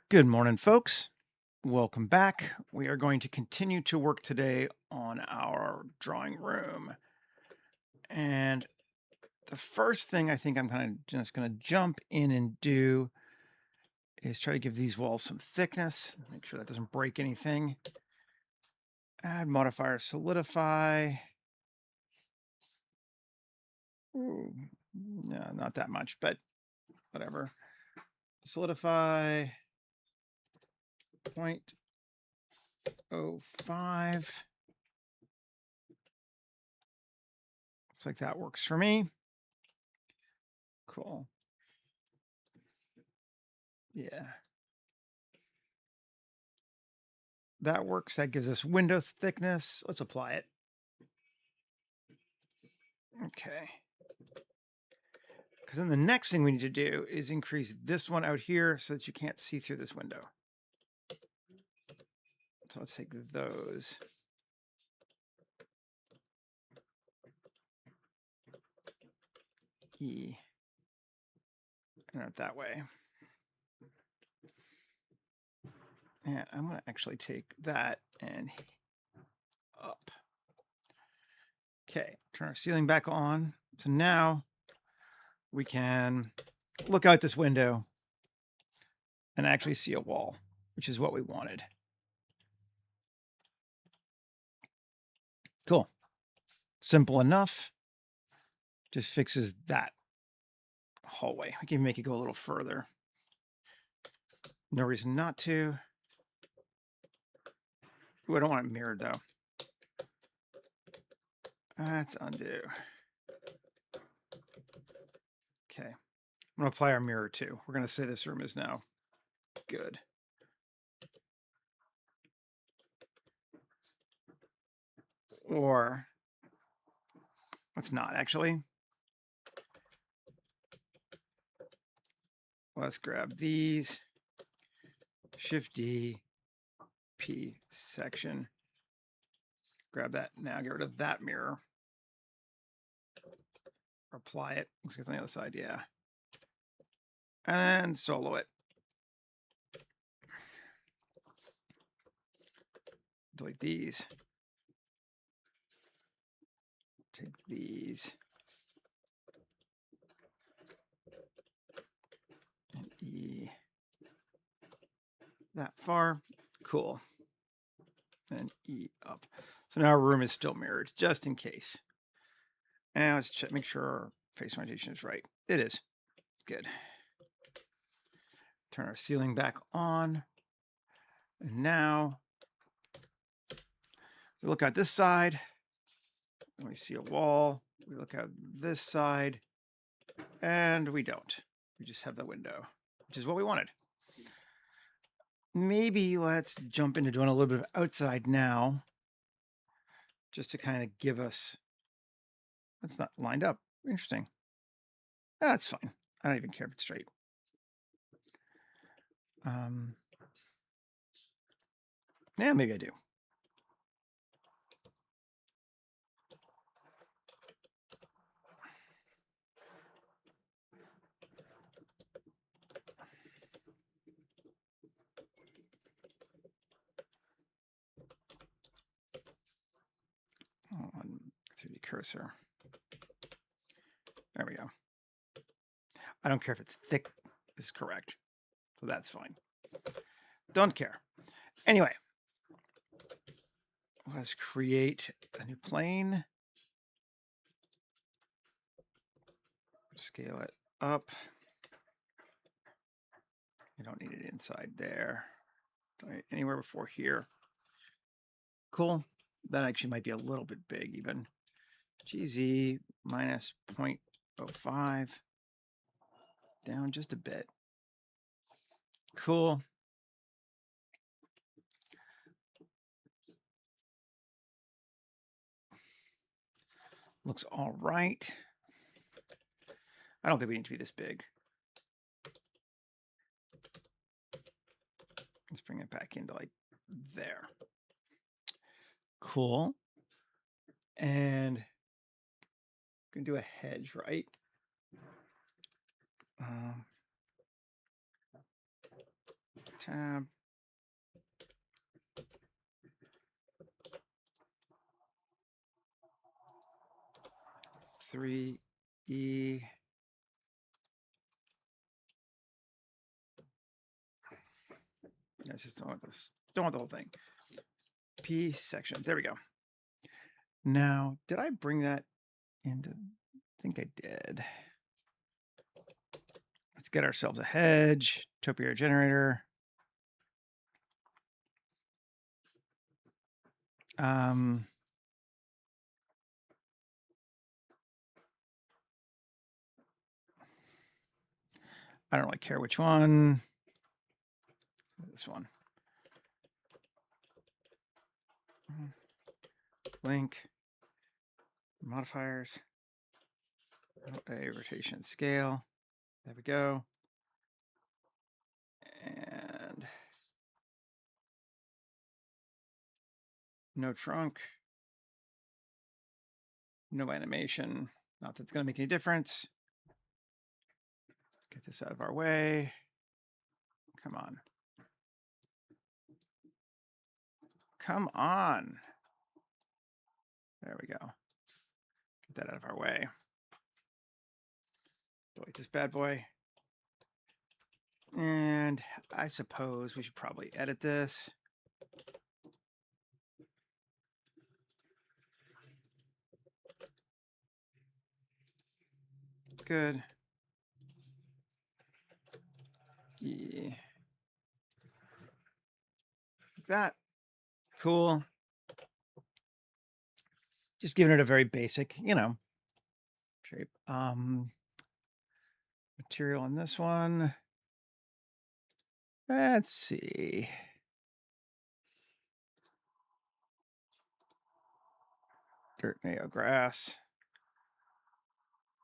Good morning, folks. Welcome back. We are going to continue to work today on our drawing room. And the first thing I think I'm kind of just going to jump in and do is try to give these walls some thickness. Make sure that doesn't break anything. Add modifier solidify. Ooh, no, not that much, but whatever. Solidify 0.05. Looks like that works for me. Cool. Yeah. That works. That gives us window thickness. Let's apply it. Okay. Because then the next thing we need to do is increase this one out here so that you can't see through this window. So let's take those. E. And out that way. And I'm going to actually take that and up. Okay, turn our ceiling back on. So now we can look out this window and actually see a wall, which is what we wanted. Cool. Simple enough. Just fixes that hallway. We can make it go a little further. No reason not to. Ooh, I don't want it mirrored though. Let's undo. Okay. I'm going to apply our mirror too. We're going to say this room is now good. Or let's not actually. Let's grab these. Shift D, P section. Grab that now. Get rid of that mirror. Apply it. Looks like it's on the other side. Yeah. And solo it. Delete these. Take these. And E. That far. Cool. And E up. So now our room is still mirrored, just in case. And let's check, make sure our face orientation is right. It is. Good. Turn our ceiling back on. And now we look at this side and we see a wall. We look at this side and we don't. We just have the window, which is what we wanted. Maybe let's jump into doing a little bit of outside now, just to kind of give us, that's not lined up. Interesting. That's fine. I don't even care if it's straight. Yeah, maybe I do. On 3D cursor. There we go. I don't care if it's thick. This is correct. So that's fine. Don't care. Anyway, let's create a new plane. Scale it up. You don't need it inside there. Don't need it anywhere before here. Cool. That actually might be a little bit big even. GZ minus 0.05. Down just a bit. Cool. Looks all right. I don't think we need to be this big. Let's bring it back into like there. Cool. And we can do a hedge, right? tab. Three E. I just don't want this. Don't want the whole thing. P section. There we go. Now, did I bring that into? I think I did. Let's get ourselves a hedge. Topiary generator. I don't really care which one. This one. Link. Modifiers. A rotation scale. There we go. And no trunk. No animation. Not that it's going to make any difference. Get this out of our way. Come on. Come on. There we go. Get that out of our way. Delete this bad boy. And I suppose we should probably edit this. Good. Yeah. Like that. Cool. Just giving it a very basic, shape. Material on this one. Let's see. Dirt, mayo, grass.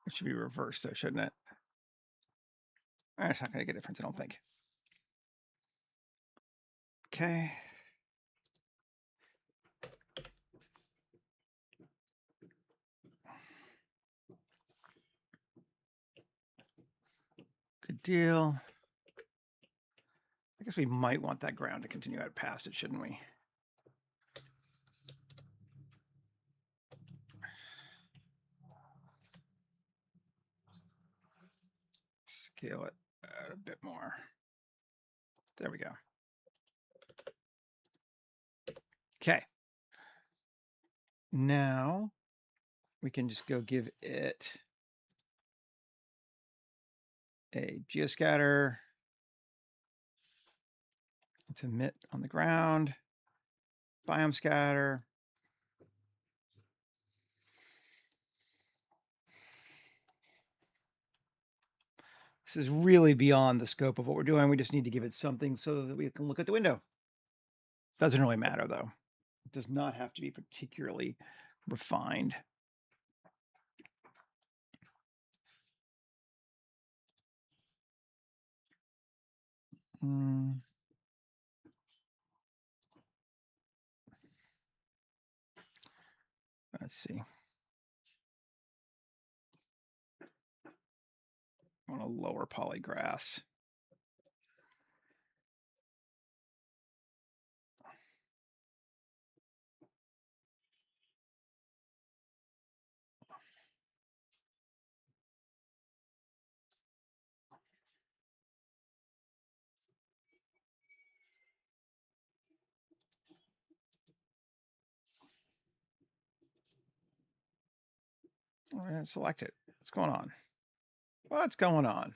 It should be reversed though, shouldn't it? It's not going to make a difference, I don't think. Okay. Good deal. I guess we might want that ground to continue out past it, shouldn't we? Scale it out a bit more. There we go. Okay. Now we can just go give it a geoscatter to emit on the ground, biome scatter. This is really beyond the scope of what we're doing. We just need to give it something so that we can look at the window. Doesn't really matter though. It does not have to be particularly refined. Let's see. I want a lower poly grass. All right, select it. What's going on? What's going on?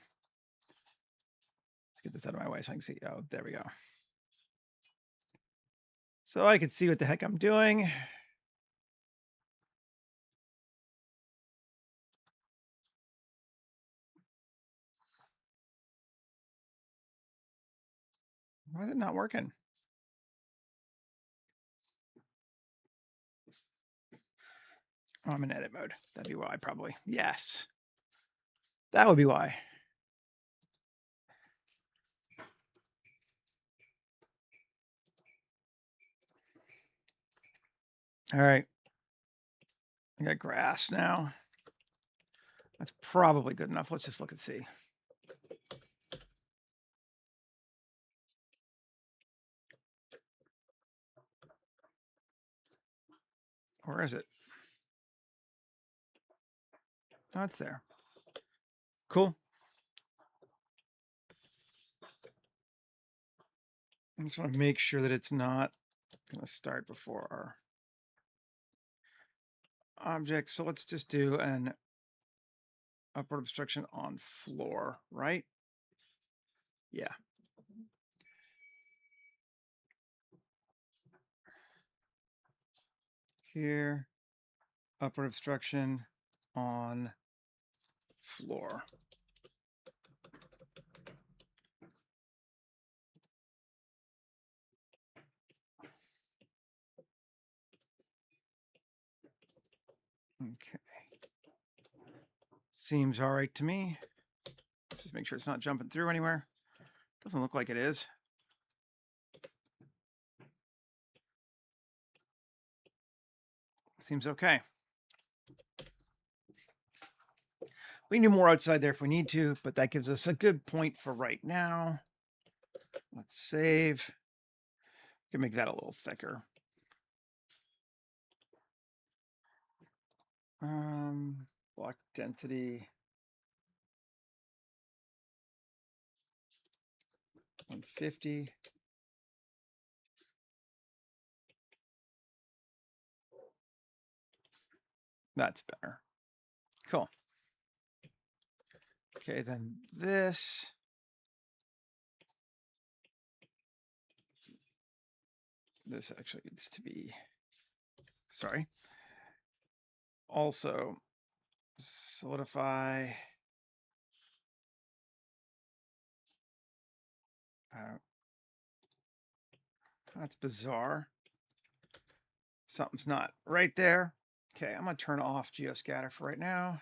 Let's get this out of my way so I can see. Oh, there we go. So I can see what the heck I'm doing. Why is it not working? Oh, I'm in edit mode. That'd be why, probably. Yes. That would be why. All right. I got grass now. That's probably good enough. Let's just look and see. Where is it? Oh, it's there. Cool. I just want to make sure that it's not going to start before our object. So let's just do an upward obstruction on floor, right? Yeah. Here, upward obstruction on floor. Okay. Seems all right to me. Let's just make sure it's not jumping through anywhere. Doesn't look like it is. Seems okay. We can do more outside there if we need to, but that gives us a good point for right now. Let's save. We can make that a little thicker. Block density 150. That's better. Cool. Okay, then this. This actually needs to be, sorry. Also, solidify. That's bizarre. Something's not right there. Okay, I'm going to turn off geoscatter for right now.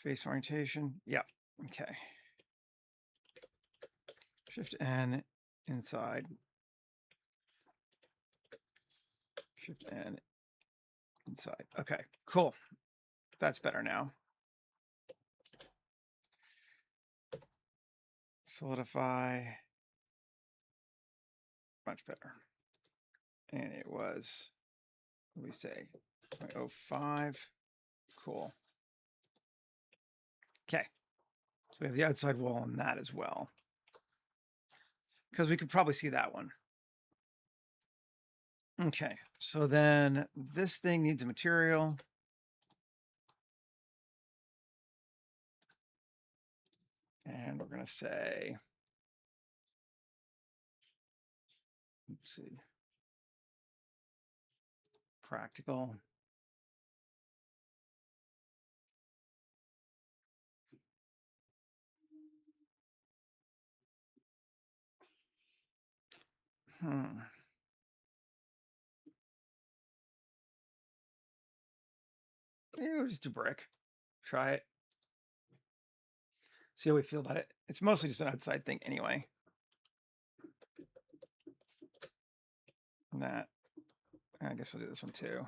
Face orientation. Yep. Okay. Shift N inside. Shift N inside. Okay, cool. That's better now. Solidify. Much better. And it was, what do we say, 0.05. Cool. Okay. So we have the outside wall on that as well. Because we could probably see that one. Okay, so then this thing needs a material. And we're going to say, let's see, practical. Yeah, we'll just do brick. Try it. See how we feel about it. It's mostly just an outside thing anyway. And that, I guess we'll do this one too.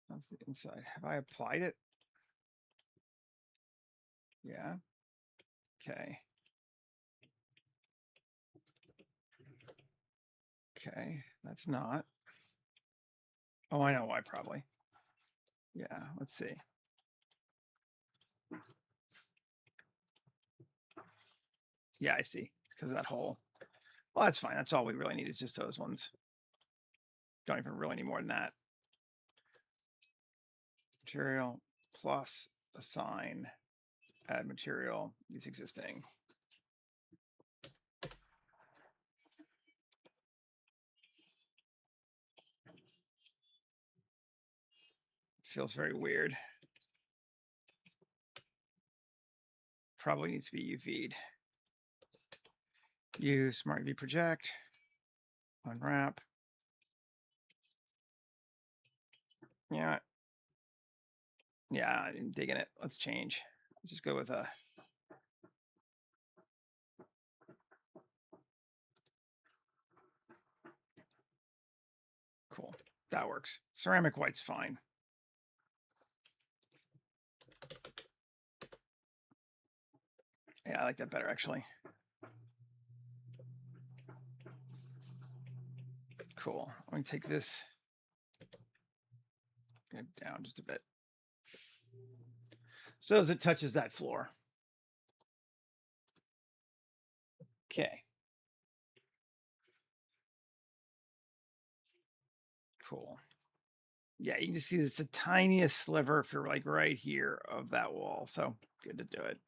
That's the inside. Have I applied it? Yeah. Okay. Okay, that's not. Oh, I know why, probably. Yeah, let's see. Yeah, I see. It's because of that hole. Well, that's fine. That's all we really need is just those ones. Don't even really need more than that. Material plus assign, add material, is existing. Feels very weird. Probably needs to be UV'd. Use Smart UV Project. Unwrap. Yeah. Yeah, I'm digging it. Let's change. Let's just go with a. Cool. That works. Ceramic white's fine. Yeah, I like that better, actually. Cool. Let me take this down just a bit. So as it touches that floor. Okay. Cool. Yeah, you can just see it's the tiniest sliver for like right here of that wall. So good to do it.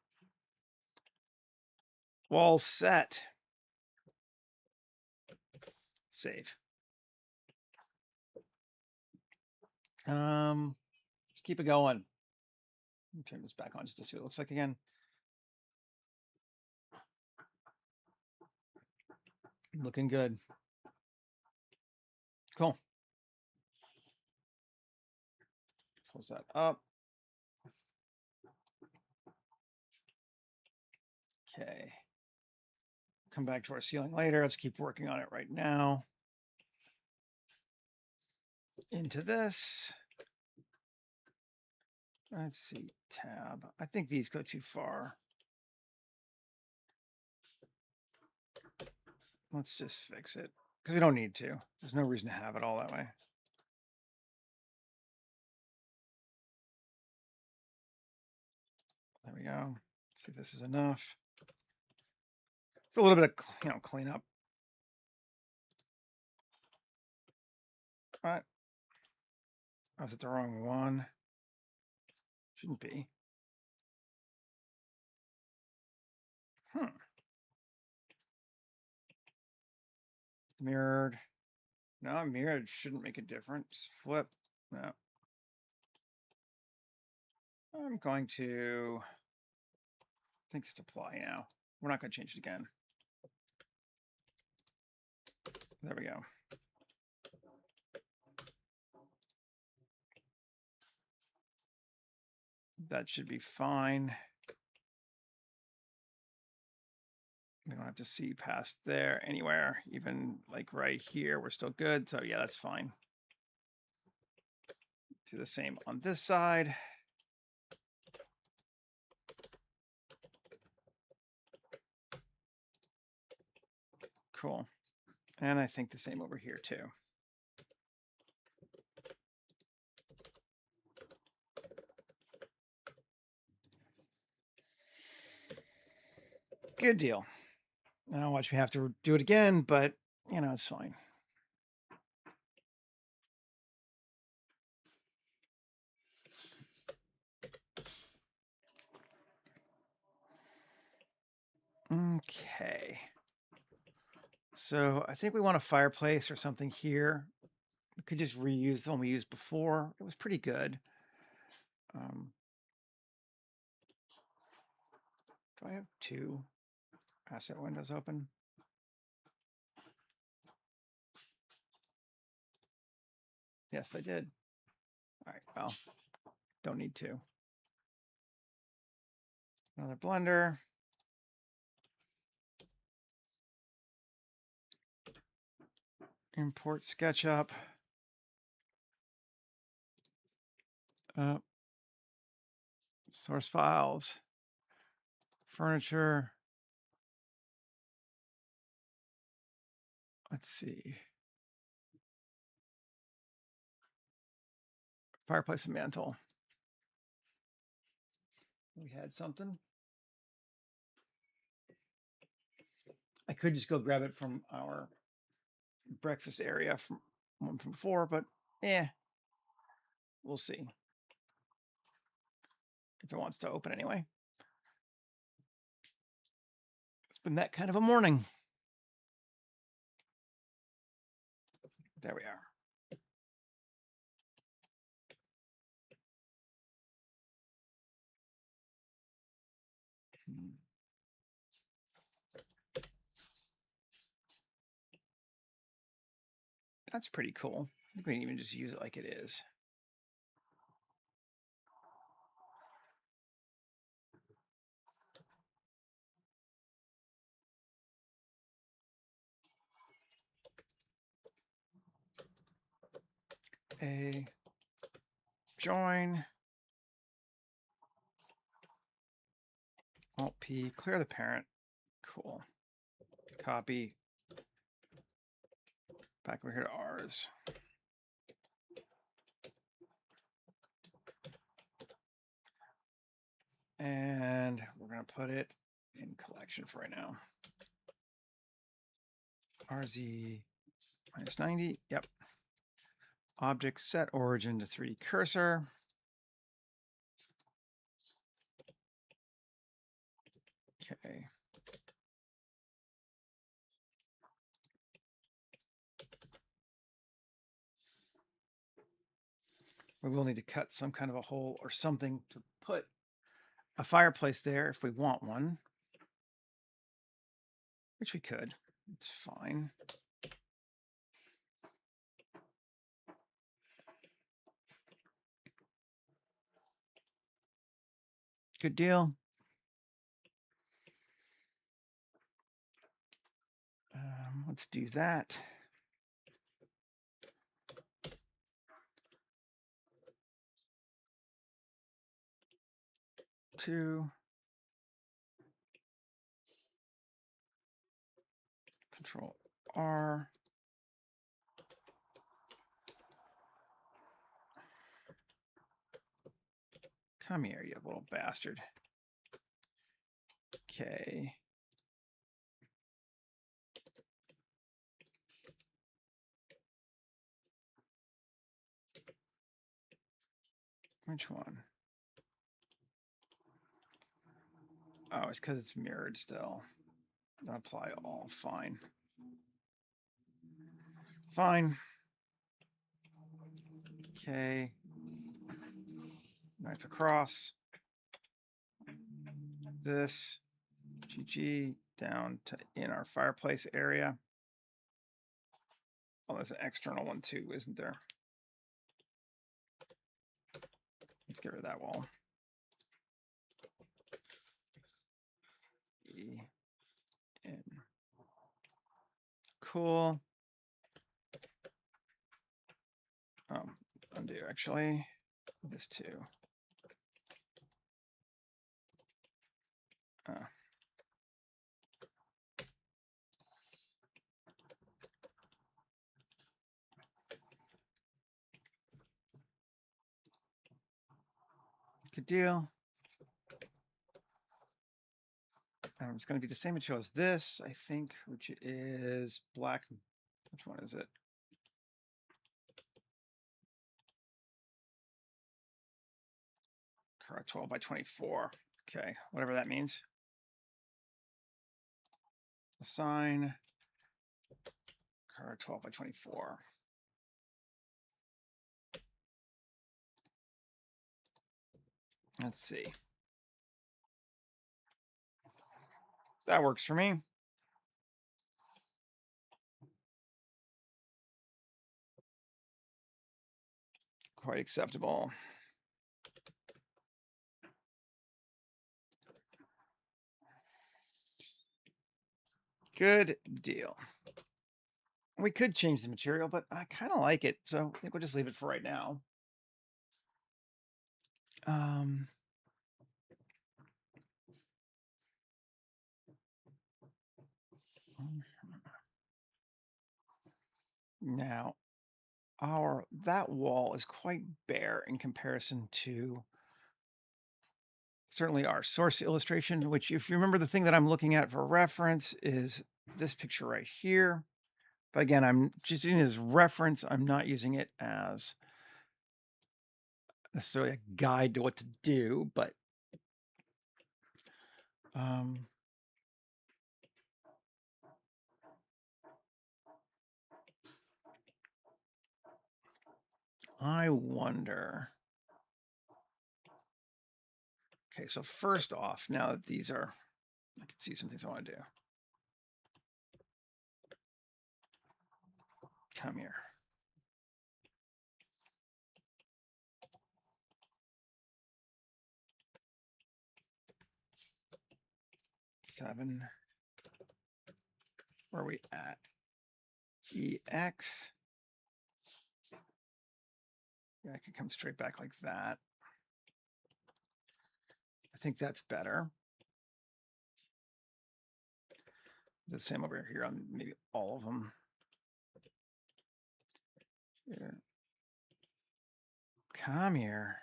Wall set. Save. Let's keep it going. Let me turn this back on just to see what it looks like again. Looking good. Cool. Close that up. Okay. Come back to our ceiling later. Let's keep working on it right now. Into this. Let's see, tab. I think these go too far. Let's just fix it because we don't need to. There's no reason to have it all that way. There we go. See if this is enough. It's a little bit of cleanup. All right. I was at the wrong one. Shouldn't be. Mirrored. No, mirrored shouldn't make a difference. Flip. No. I'm going to, I think just apply now. We're not going to change it again. There we go. That should be fine. We don't have to see past there anywhere, even like right here, we're still good. So yeah, that's fine. Do the same on this side. Cool. And I think the same over here too. Good deal. Now watch me have to do it again, but it's fine. Okay. So I think we want a fireplace or something here. We could just reuse the one we used before. It was pretty good. Do I have 2 asset windows open? Yes, I did. All right, well, don't need to. Another blender. Import SketchUp. Source files. Furniture. Let's see. Fireplace and mantle. We had something. I could just go grab it from our breakfast area from one from before, but we'll see if it wants to open anyway. It's been that kind of a morning. There we are. That's pretty cool. I think we can even just use it like it is. A join. Alt P, clear the parent. Cool. Copy. back over here to ours. And we're going to put it in collection for right now. RZ minus 90. Yep. Object set origin to 3D cursor. Okay. We will need to cut some kind of a hole or something to put a fireplace there if we want one, which we could. It's fine. Good deal. Let's do that. Two. Control R. Come here, you little bastard. Okay. Which one? Oh, it's because it's mirrored still. Apply all. Fine. Fine. Okay. Knife across. This. GG down to in our fireplace area. Oh, there's an external one too, isn't there? Let's get rid of that wall. E in. Cool. Undo actually. This too. Good deal. It's going to be the same material as this, I think, which is black. Which one is it? Correct, 12 by 24. Okay, whatever that means. Assign. Correct, 12 by 24. Let's see. That works for me. Quite acceptable. Good deal. We could change the material, but I kind of like it, so I think we'll just leave it for right now. Now, that wall is quite bare in comparison to certainly our source illustration, which, if you remember, the thing that I'm looking at for reference is this picture right here. But again, I'm just using it as reference. I'm not using it as necessarily a guide to what to do, but I wonder. Okay, so first off, now that these are, I can see some things I want to do. Come here. Seven. Where are we at? EX. Yeah, I could come straight back like that. I think that's better. The same over here on maybe all of them. Here. Come here.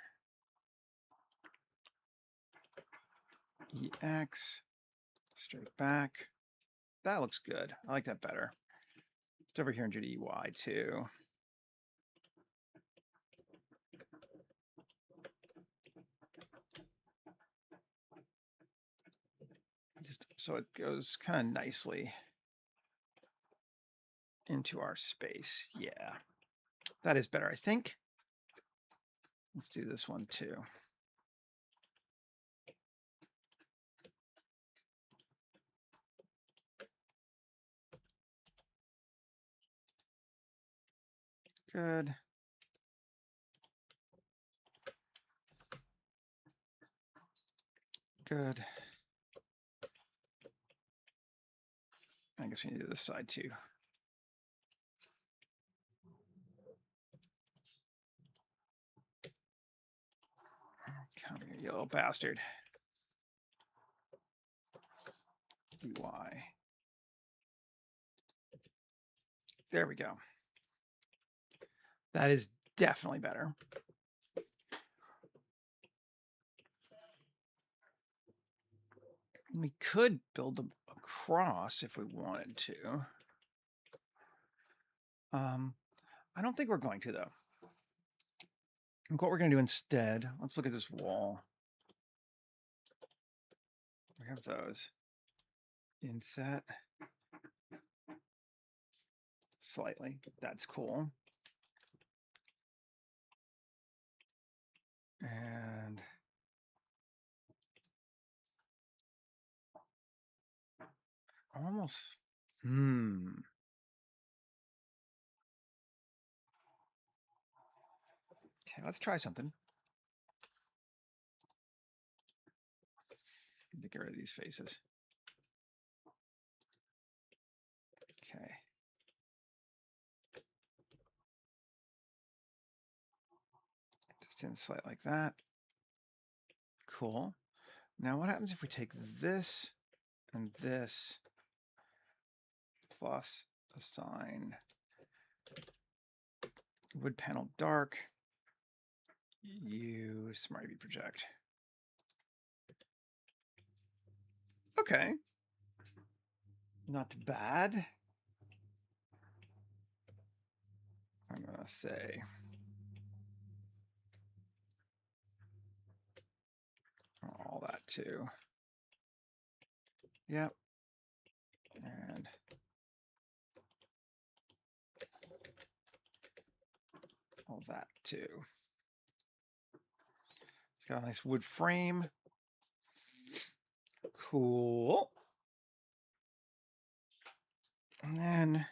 EX. Straight back. That looks good. I like that better. It's over here and do the EY too. Just so it goes kind of nicely into our space. Yeah, that is better, I think. Let's do this one too. Good. Good. I guess we need to do this side too. Come here, you little bastard. EY. There we go. That is definitely better. We could build them across if we wanted to. I don't think we're going to, though. I think what we're going to do instead, let's look at this wall. We have those. Inset. Slightly. That's cool. And almost. Okay, let's try something. Get rid of these faces. Okay. Just in slight like that. Cool. Now what happens if we take this and this plus assign wood panel dark, use Smart UV project. Okay. Not bad. I'm going to say all that too. Yep. And all that too. It's got a nice wood frame. Cool. And then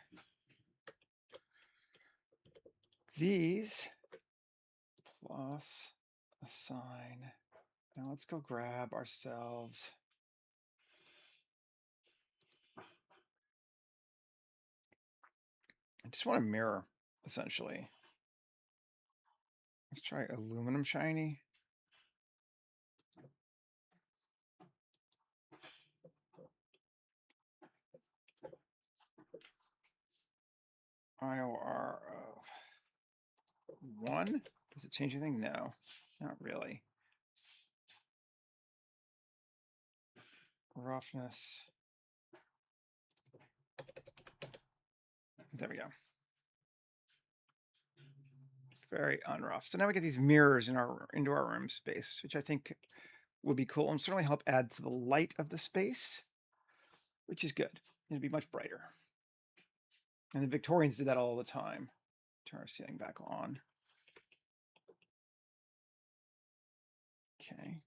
these plus assign. Now let's go grab ourselves. I just want a mirror, essentially. Let's try aluminum shiny. IOR of 1. Does it change anything? No, not really. Roughness. There we go. Very unrough. So now we get these mirrors into our room space, which I think would be cool and certainly help add to the light of the space, which is good. It'd be much brighter. And the Victorians did that all the time. Turn our ceiling back on. Okay.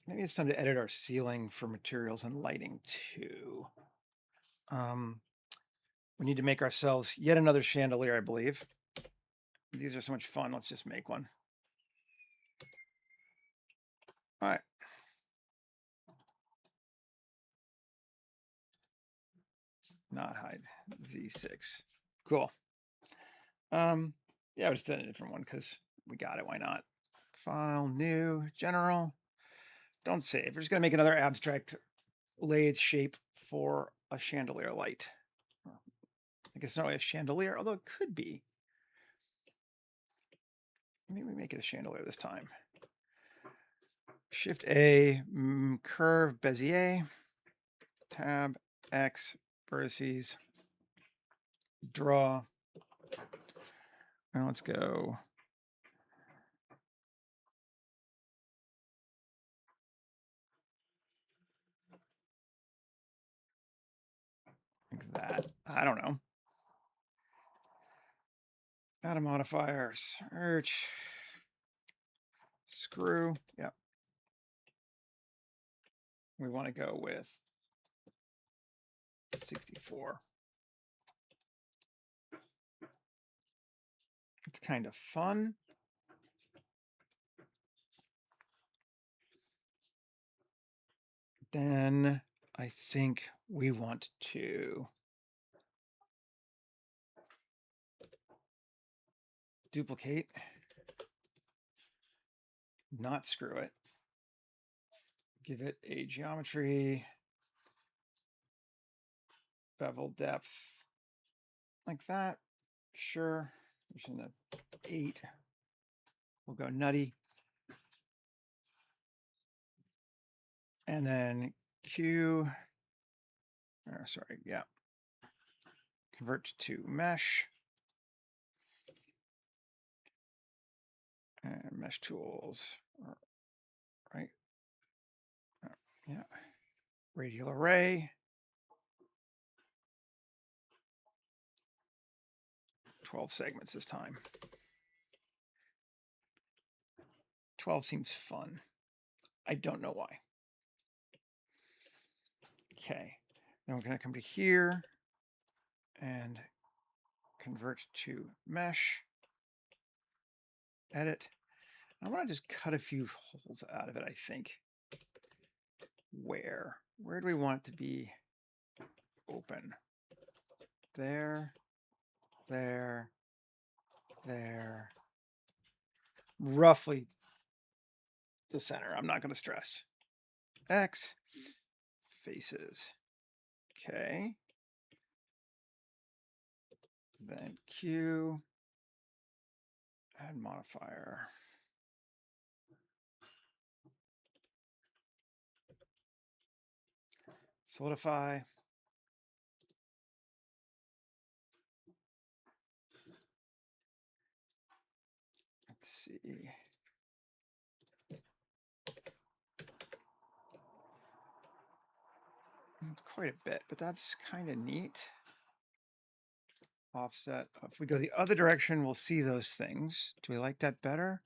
Maybe it's time to edit our ceiling for materials and lighting too. We need to make ourselves yet another chandelier, I believe. These are so much fun. Let's just make one. All right. Not hide. Z6. Cool. Yeah, I just did a different one because we got it. Why not? File, new, general. Don't save. We're just going to make another abstract lathe shape for a chandelier light. I guess it's not really a chandelier, although it could be. Maybe we make it a chandelier this time. Shift A, curve Bezier, tab X, vertices, draw. Now let's go like that. I don't know. Add a modifier, search, screw. Yep. We want to go with 64. It's kind of fun. Then I think we want to duplicate, not screw it. Give it a geometry, bevel depth, like that. Sure. Using the 8. We'll go nutty. And then Q, sorry, yeah. Convert to mesh. And mesh tools, right? Yeah. Radial array. 12 segments this time. 12 seems fun. I don't know why. Okay. Then we're going to come to here and convert to mesh. Edit. I want to just cut a few holes out of it, I think. Where do we want it to be open? There, there, there. Roughly the center. I'm not going to stress. X, faces. Okay. Then Q, add modifier. Solidify. Let's see. It's quite a bit, but that's kind of neat. Offset. If we go the other direction, we'll see those things. Do we like that better?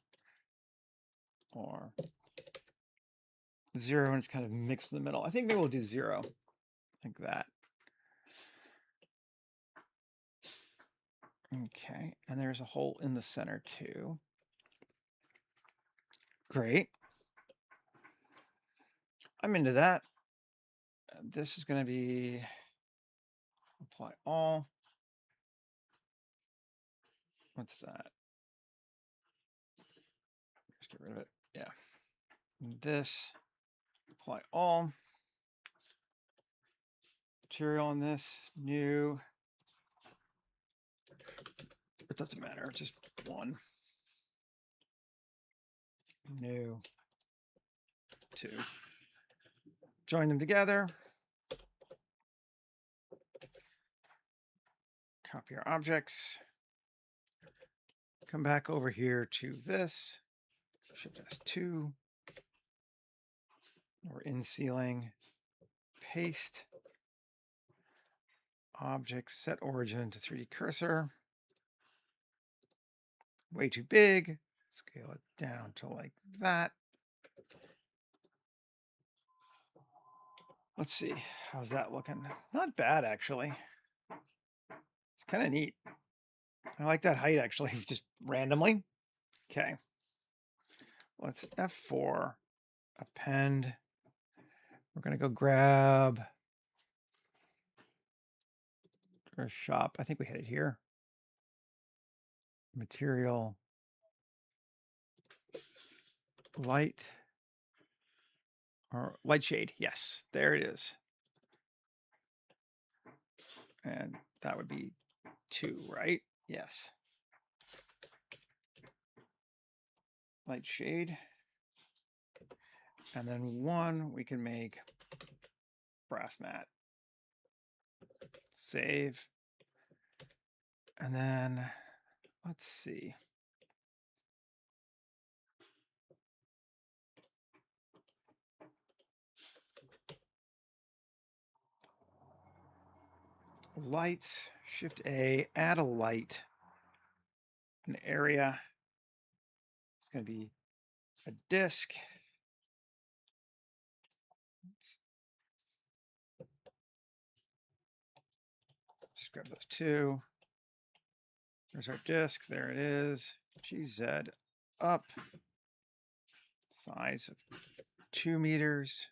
Or 0 and it's kind of mixed in the middle. I think maybe we'll do 0 like that. Okay, and there's a hole in the center too. Great. I'm into that. This is going to be apply all. What's that? Just get rid of it. Yeah. This, apply all. Material on this, new. It doesn't matter, just one. New. 2. Join them together. Copy our objects. Come back over here to this. Shift S2. We're in ceiling. Paste. Object, set origin to 3D cursor. Way too big. Scale it down to like that. Let's see. How's that looking? Not bad, actually. It's kind of neat. I like that height, actually, just randomly. Okay. Let's F4, append. We're going to go grab our shop. I think we had it here. Material, light, or light shade. Yes, there it is. And that would be 2, right? Yes. Light shade. And then 1, we can make brass mat. Save. And then let's see. Lights, Shift A, add a light, an area. It's going to be a disk. Just grab those 2. There's our disk. There it is. GZ up. Size of 2 meters.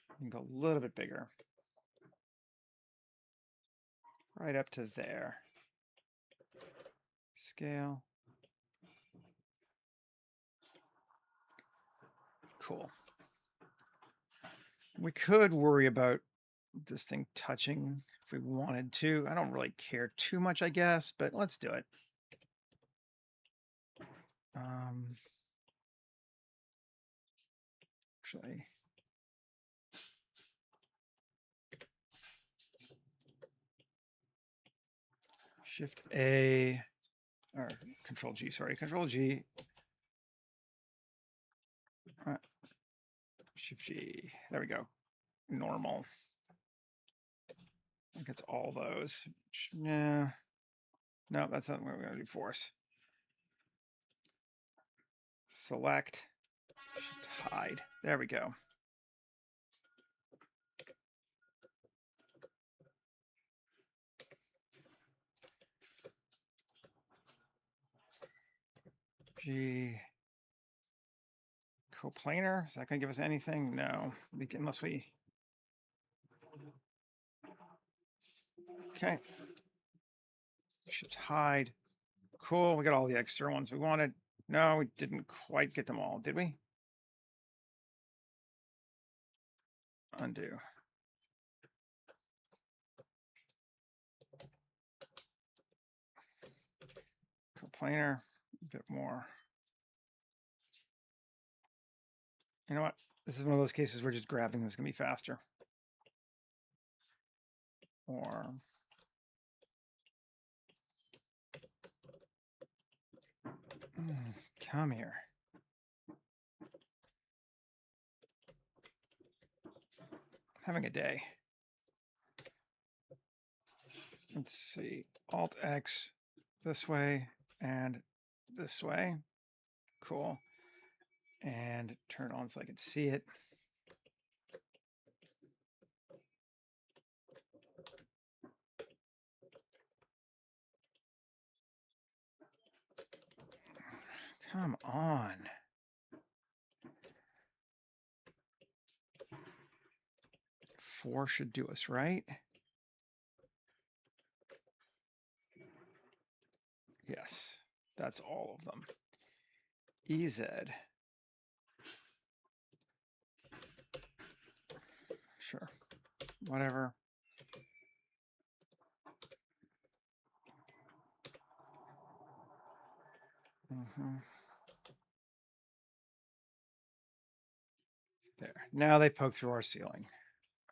You can go a little bit bigger. Right up to there. Scale. Cool. We could worry about this thing touching if we wanted to. I don't really care too much, I guess, but let's do it. Actually, Shift A, or Control G, sorry, Control G. Shift G, there we go. Normal. I think it's all those. Yeah. No, that's not what we're going to do. Force. Select. Shift hide. There we go. G. Coplanar. Is that going to give us anything? No. Unless we. Okay. Shift hide. Cool. We got all the extra ones we wanted. No, we didn't quite get them all, did we? Undo. Coplanar. A bit more. You know what? This is one of those cases where just grabbing them is going to be faster. Or come here. Having a day. Let's see. Alt X this way and this way. Cool. And turn it on so I can see it. Come on. Four should do us, right? Yes, that's all of them. EZ. Sure. Whatever. There. Now they poke through our ceiling.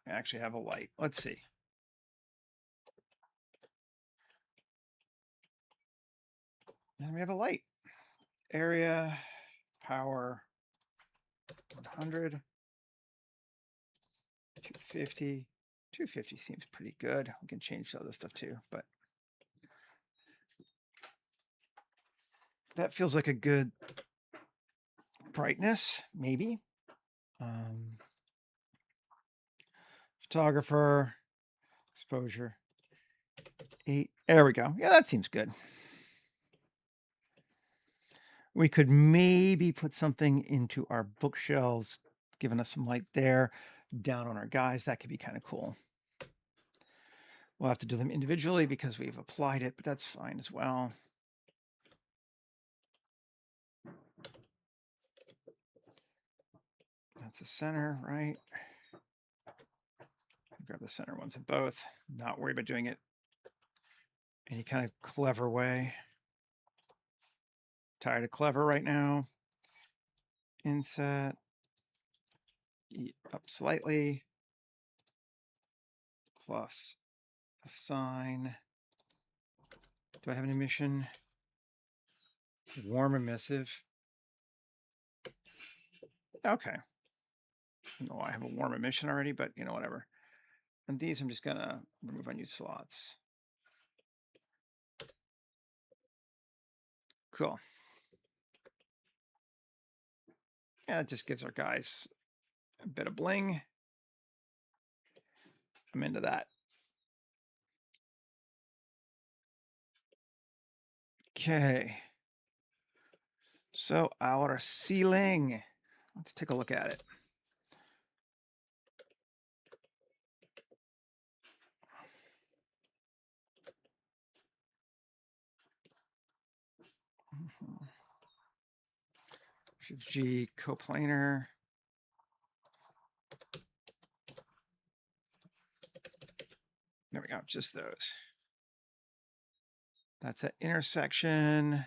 I actually have a light. Let's see. And we have a light. Area, power, 100, 250. 250 seems pretty good. We can change other stuff too, but that feels like a good brightness, maybe. Photographer, exposure, 8. There we go. Yeah, that seems good. We could maybe put something into our bookshelves, giving us some light there, down on our guys. That could be kind of cool. We'll have to do them individually because we've applied it, but that's fine as well. That's the center, right? grab the center ones in both. Not worried about doing it any kind of clever way. Tired of clever right now. Inset. Up slightly. Plus assign. Do I have an emission? Warm emissive. Okay. No, I have a warm emission already, but whatever. And these I'm just gonna remove unused slots. Cool. Yeah, it just gives our guys a bit of bling. I'm into that. Okay. So our ceiling. Let's take a look at it. Shift G coplanar. There we go, just those. That's that intersection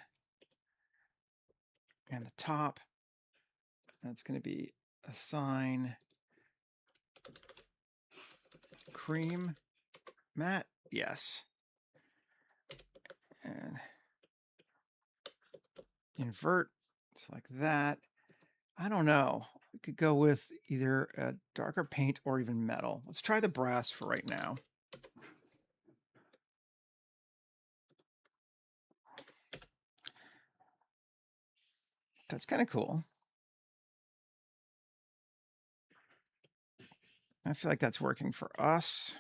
and the top. That's going to be assign cream matte. Yes. And invert. It's like that. I don't know. We could go with either a darker paint or even metal. Let's try the brass for right now. That's kind of cool. I feel like that's working for us.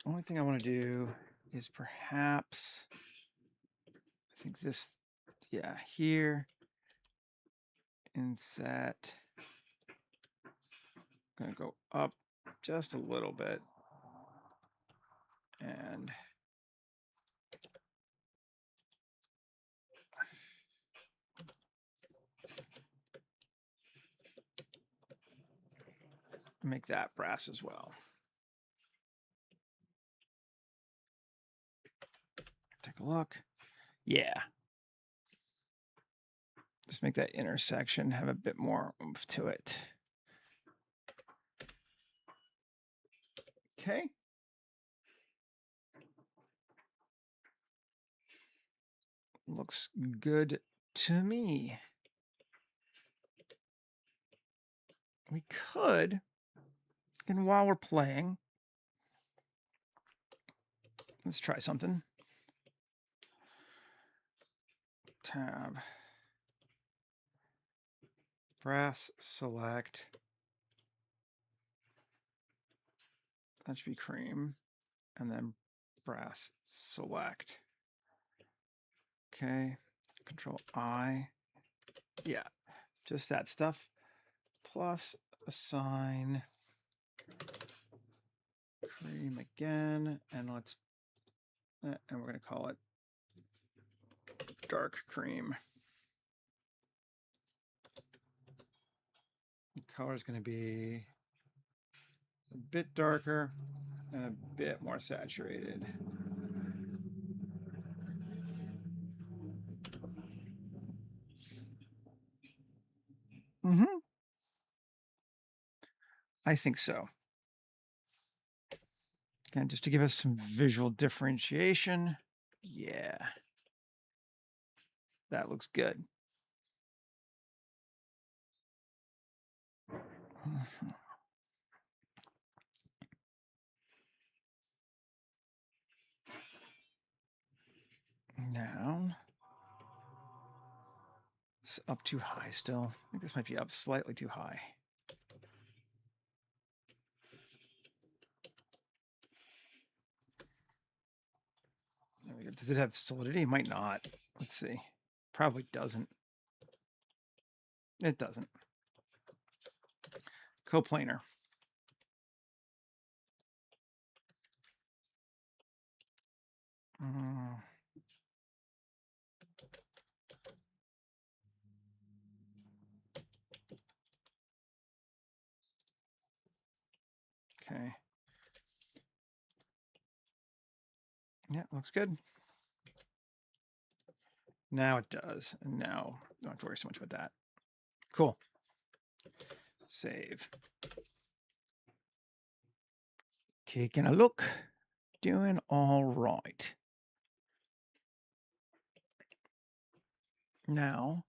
Only thing I want to do is perhaps, I think this, yeah, here, inset. I'm going to go up just a little bit and make that brass as well. Take a look. Yeah. Just make that intersection have a bit more oomph to it. Okay. Looks good to me. We could, and while we're playing, let's try something. Tab. Brass select. That should be cream. And then brass select. Okay. Control I. Yeah, just that stuff. Plus assign cream again. And let's, and we're going to call it dark cream. The color is going to be a bit darker and a bit more saturated. I think so. Again, just to give us some visual differentiation. Yeah. That looks good. Now, it's up too high still. I think this might be up slightly too high. There we go. Does it have solidity? It might not. Let's see. Probably doesn't. It doesn't. Coplanar. Okay. Yeah, looks good. Now it does. And now don't have to worry so much about that. Cool. Save. Taking a look. Doing all right. Now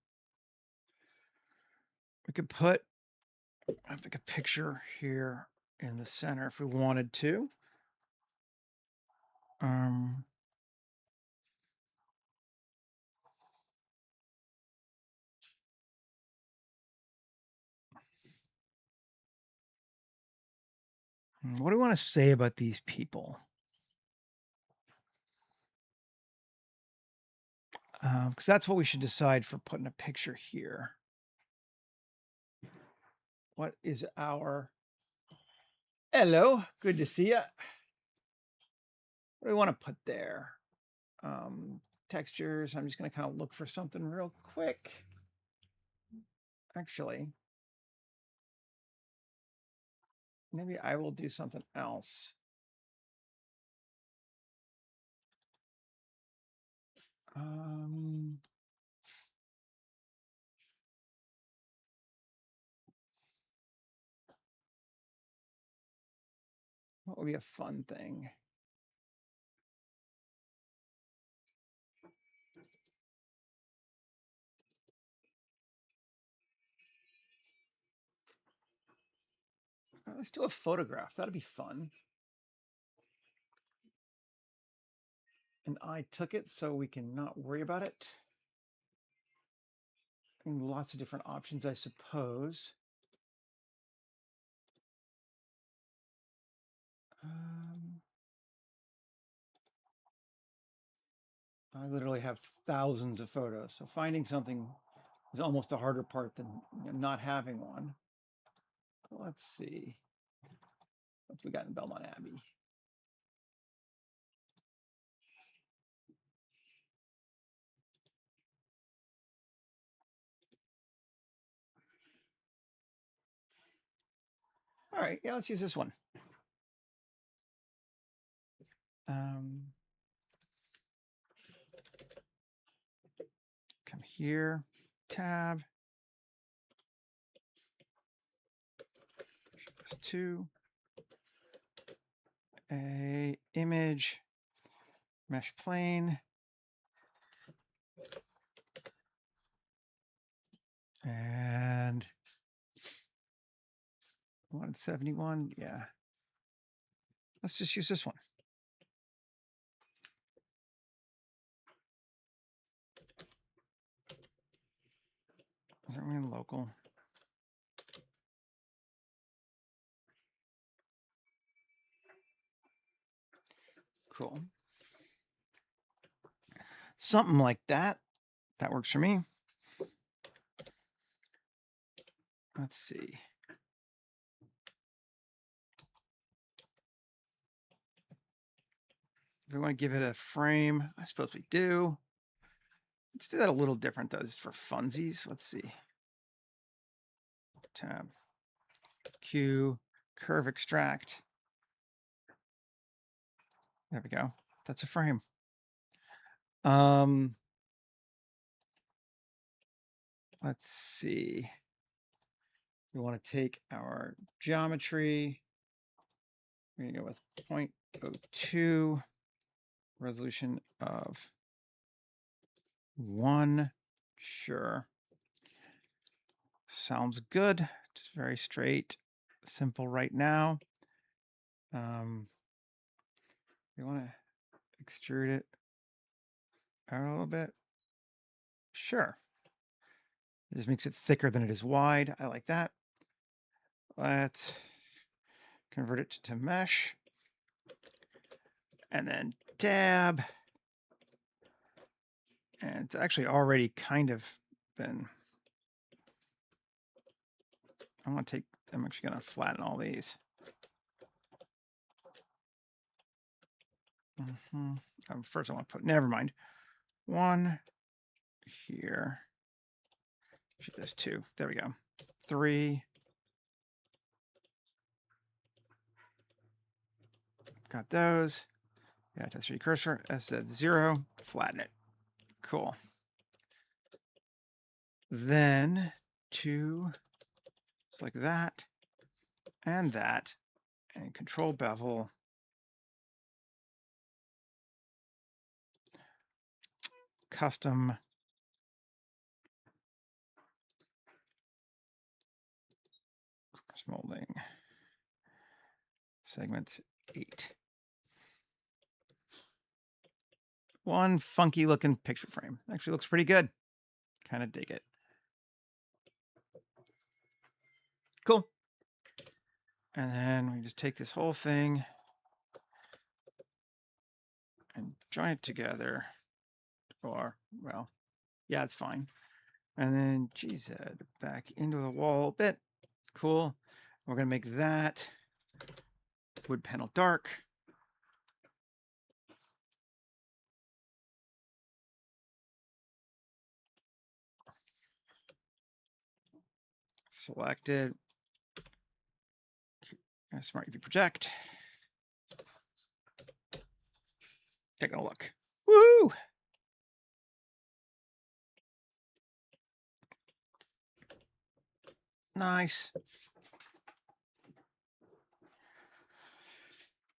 we could put like a picture here in the center if we wanted to. What do we want to say about these people? Because that's what we should decide for putting a picture here. What is our... Hello, good to see you. What do we want to put there? Textures. I'm just going to kind of look for something real quick. Actually, maybe I will do something else. What would be a fun thing? Let's do a photograph. That'd be fun. And I took it so we can not worry about it. And lots of different options, I suppose. I literally have thousands of photos, so finding something is almost a harder part than not having one. Let's see what we got in Belmont Abbey. All right, yeah, let's use this one. Come here, tab. This to a image mesh plane. And 171, yeah. Let's just use this one. Is it in local? Cool. Something like that. That works for me. Let's see. If we want to give it a frame, I suppose we do. Let's do that a little different, though. This is for funsies. Let's see. Tab. Q. Curve extract. There we go. That's a frame. Let's see. We want to take our geometry. We're going to go with 0.02, resolution of 1. Sure. Sounds good. Just very straight, simple right now. We want to extrude it out a little bit. Sure. It just makes it thicker than it is wide. I like that. Let's convert it to mesh. And then tab. And it's actually already kind of been... I'm actually going to flatten all these. First I want to put, never mind. 1 here. Should just 2. There we go. 3. Got those. Yeah, test 3D cursor. SZ0. Flatten it. Cool. Then to select that and that, and control bevel. Custom cross molding segment 8. One funky looking picture frame. Actually looks pretty good. Kind of dig it. Cool. And then we just take this whole thing and join it together. Or, well, yeah, it's fine. And then GZ back into the wall a bit. Cool. We're going to make that wood panel dark. Select it. Smart UV project. Taking a look. Woo! Nice.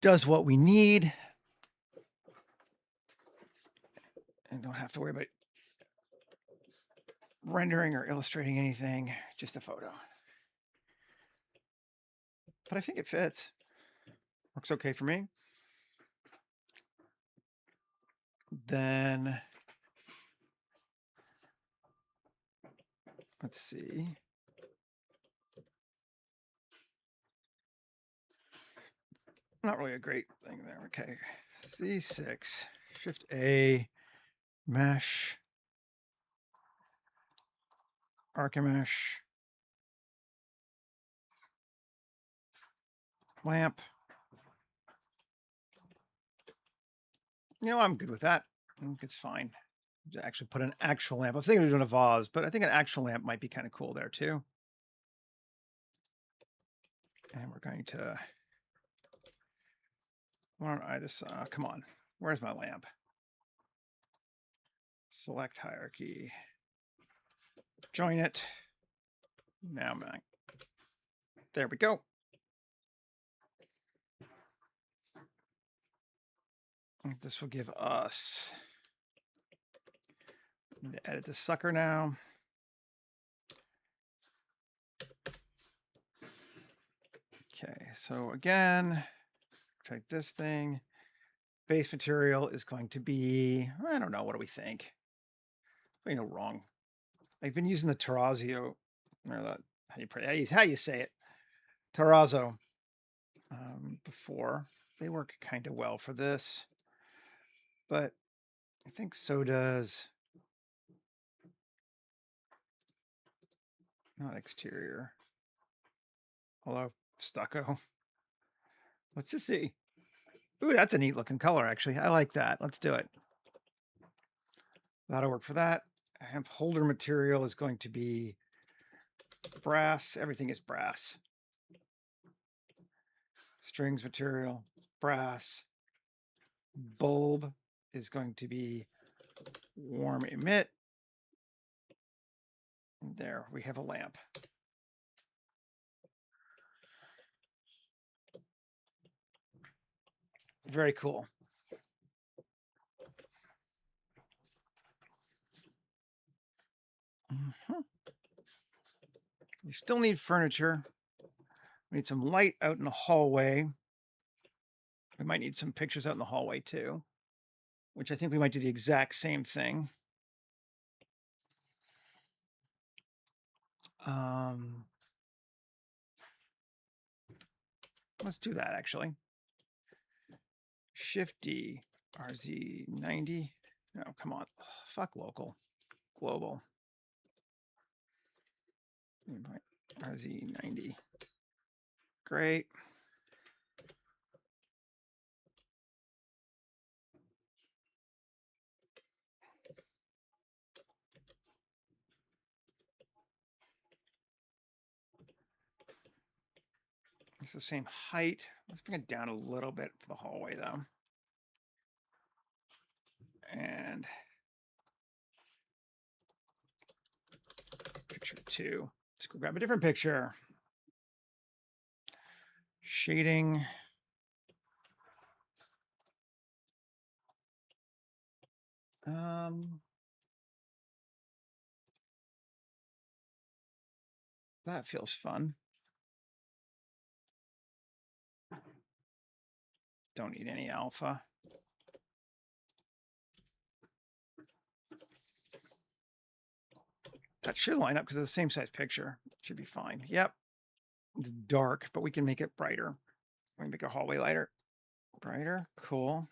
Does what we need. And don't have to worry about rendering or illustrating anything. Just a photo. But I think it fits. Works okay for me. Then let's see. Not really a great thing there. Okay. C6, Shift A, Mesh, Archimesh, Lamp. I'm good with that. I think it's fine. To actually put an actual lamp. I was thinking of doing a vase, but I think an actual lamp might be kind of cool there too. And we're going to. Why don't I just come on? Where's my lamp? Select hierarchy. Join it. Now, there we go. This will give us. Need to edit the sucker now. Okay, so again, check this thing. Base material is going to be, I don't know, what do we think? Wrong. I've been using the terrazzo, or the, how you say it, terrazzo, before. They work kind of well for this, but I think so does, not exterior, although stucco. Let's just see. Ooh, that's a neat looking color, actually. I like that. Let's do it. That'll work for that. Amp holder material is going to be brass. Everything is brass. Strings material, brass. Bulb is going to be warm emit. There, we have a lamp. Very cool. We still need furniture. We need some light out in the hallway. We might need some pictures out in the hallway too, which I think we might do the exact same thing. Let's do that actually. Shift D, RZ90. No, come on. Oh, fuck local. Global. RZ90. Great. It's the same height. Let's bring it down a little bit for the hallway though. And picture 2. Let's go grab a different picture. Shading. That feels fun. Don't need any alpha. That should line up because it's the same size picture. Should be fine. Yep. It's dark, but we can make it brighter. We can make a hallway lighter. Brighter. Cool.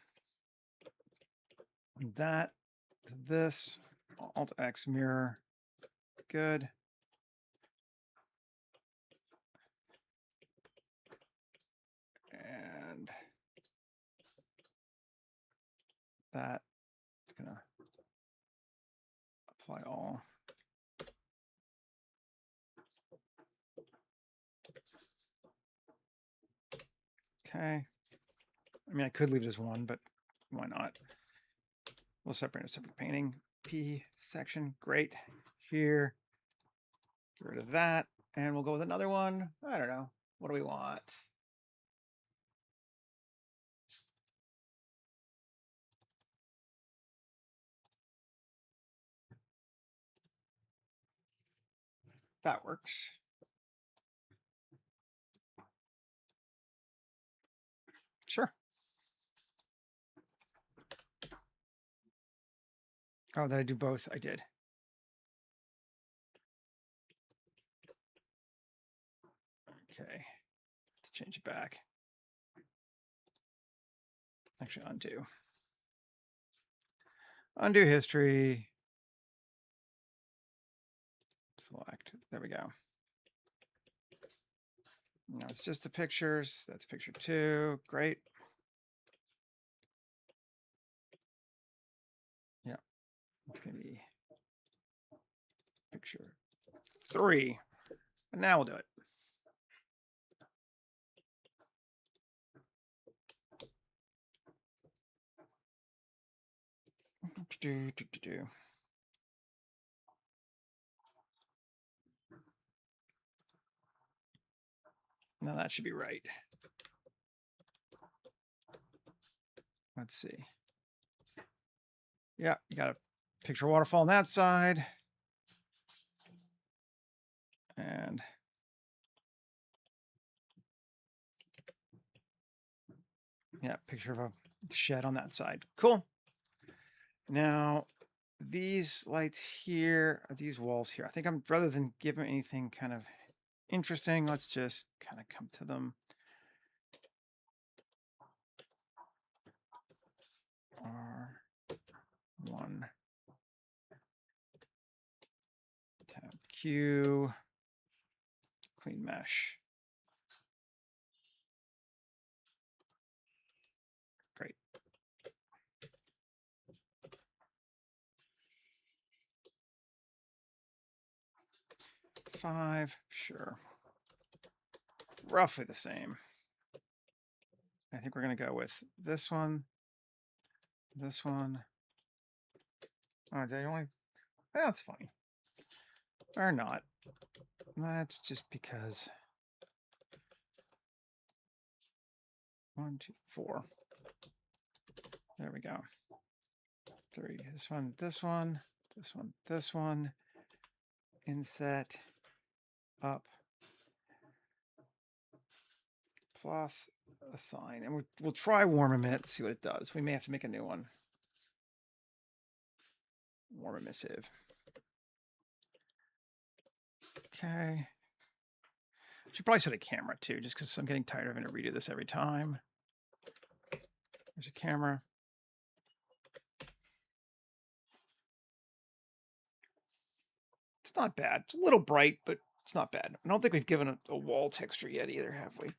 That. This. Alt X mirror. Good. And that. It's going to apply all. Okay. I mean, I could leave it as 1, but why not? We'll separate a separate painting. P section. Great. Here. Get rid of that. And we'll go with another one. I don't know. What do we want? That works. Sure. Oh, did I do both? I did. Okay. Let's change it back. Actually, undo. Undo history. Select. There we go. Now it's just the pictures. That's picture 2. Great. Yeah. It's going to be picture 3. And now we'll do it. Now that should be right. Let's see. Yeah, you got a picture waterfall on that side. And yeah, picture of a shed on that side. Cool. Now, these lights here, these walls here, I think I'm, rather than give them anything kind of interesting, let's just kind of come to them. R1, tab Q, clean mesh. Great. Five, sure. Roughly the same. I think we're going to go with this one, this one. Oh, did I only? That's funny. Or not. That's just because. 1, 2, 4. There we go. 3. This one, this one, this one, this one. Inset up plus assign, and we'll try warm emit, see what it does. We may have to make a new one. Warm emissive. Okay. Should probably set a camera too, just because I'm getting tired of having to redo this every time. There's a camera. It's not bad. It's a little bright, but it's not bad. I don't think we've given a wall texture yet either, have we?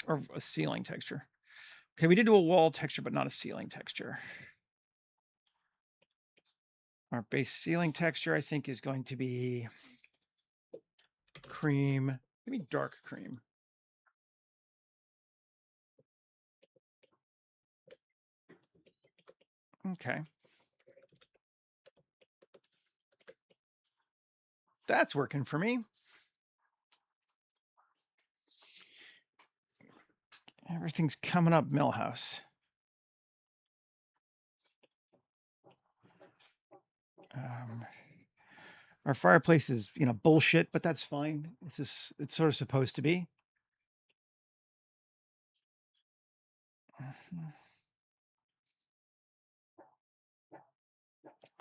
Or a ceiling texture. Okay, we did do a wall texture, but not a ceiling texture. Our base ceiling texture, I think, is going to be cream Give me dark cream. Okay. That's working for me. Everything's coming up, Millhouse. Our fireplace is, bullshit, but that's fine. It's sort of supposed to be.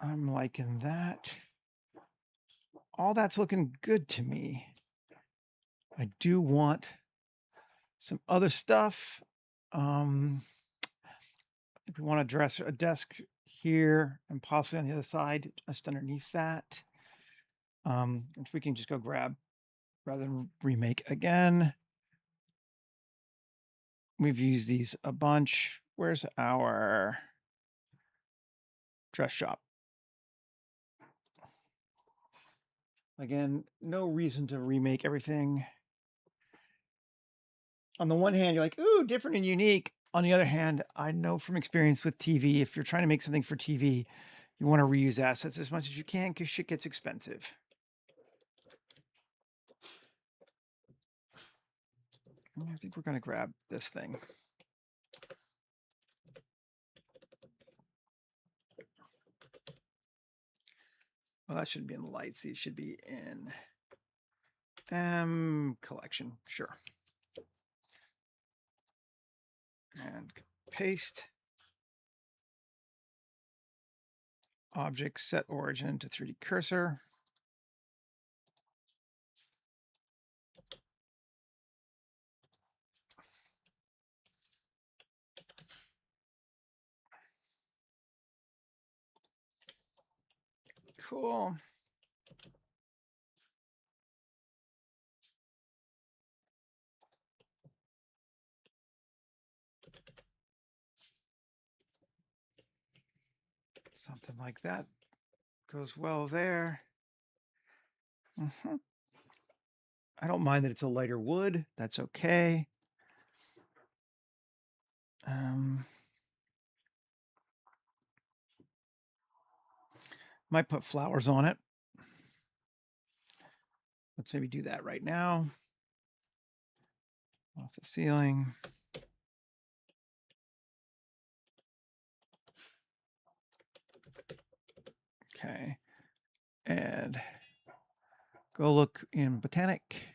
I'm liking that. All that's looking good to me. I do want some other stuff. If we want to dress a desk here and possibly on the other side, just underneath that, which we can just go grab rather than remake again. We've used these a bunch. Where's our dress shop? Again, no reason to remake everything. On the one hand, you're like, ooh, different and unique. On the other hand, I know from experience with TV, if you're trying to make something for TV, you want to reuse assets as much as you can because shit gets expensive. I think we're going to grab this thing. Well, that shouldn't be in the lights. These should be in collection. Sure. And paste. Object set origin to 3D cursor. Cool. Something like that goes well there. I don't mind that it's a lighter wood. That's okay. Might put flowers on it. Let's maybe do that right now. Off the ceiling. Okay. And go look in Botanic.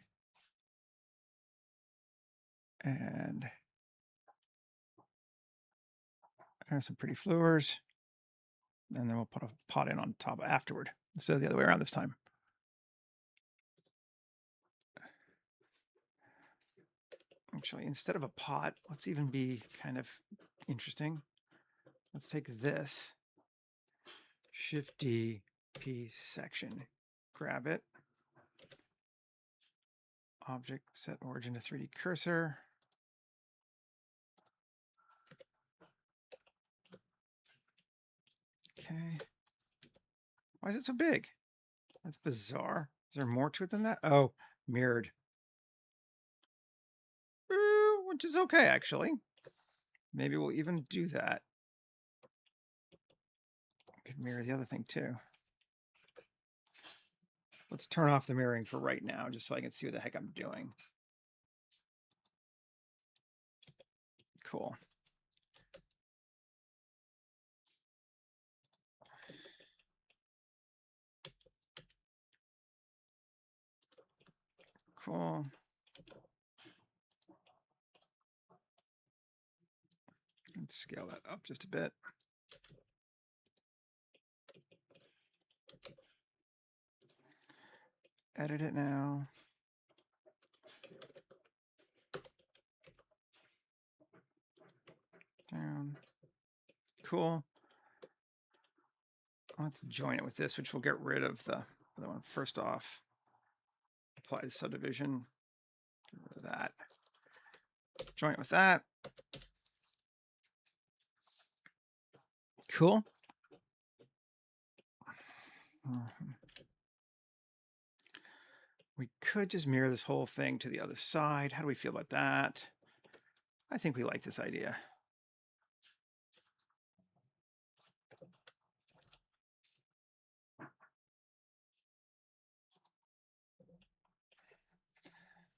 And there's some pretty flowers. And then we'll put a pot in on top afterward instead of the other way around this time. Actually, instead of a pot, let's even be kind of interesting. Let's take this, Shift D, P section, grab it, object set origin to 3D cursor. Okay. Why is it so big? That's bizarre. Is there more to it than that? Oh, mirrored. Which is okay, actually. Maybe we'll even do that. I could mirror the other thing too. Let's turn off the mirroring for right now, just so I can see what the heck I'm doing. Cool. Cool. Let's scale that up just a bit. Edit it now. Down. Cool. Let's join it with this, which will get rid of the other one. First off, apply the subdivision. Get rid of that. Join it with that. Cool. We could just mirror this whole thing to the other side. How do we feel about that? I think we like this idea.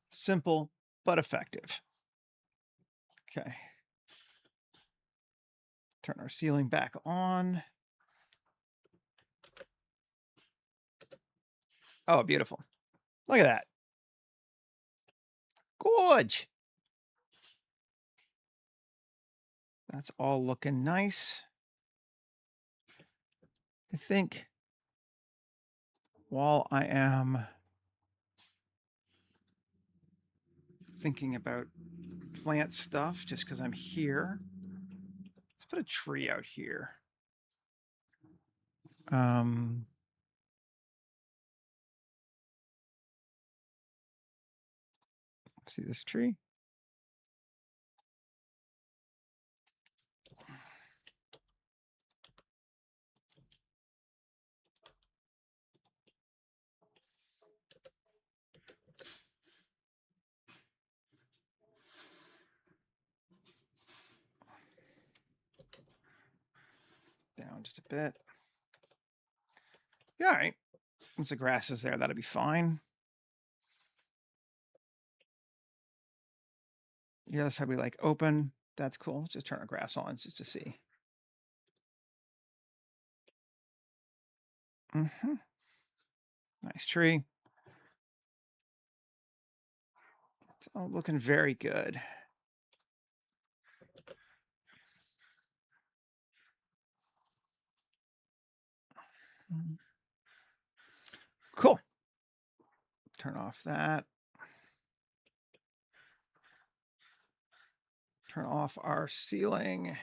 Simple, but effective. Okay. Turn our ceiling back on. Oh, beautiful. Look at that. Gorge. That's all looking nice. I think while I am thinking about plant stuff, just because I'm here, let's put a tree out here. See this tree? Down just a bit. Yeah, all right. Once the grass is there, that'll be fine. Yeah, that's how we like open. That's cool. Let's just turn our grass on just to see. Nice tree. It's all looking very good. Cool. Turn off that. Turn off our ceiling.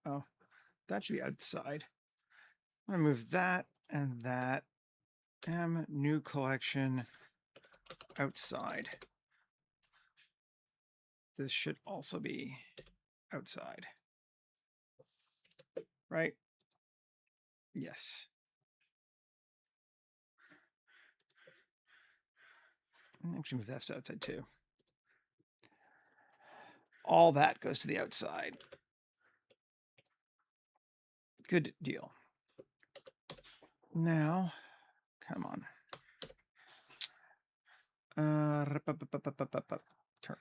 Oh, that should be outside. I'm gonna move that and that. New collection outside. This should also be outside. Right? Yes. Actually move that to outside too. All that goes to the outside. Good deal. Now, come on. Turn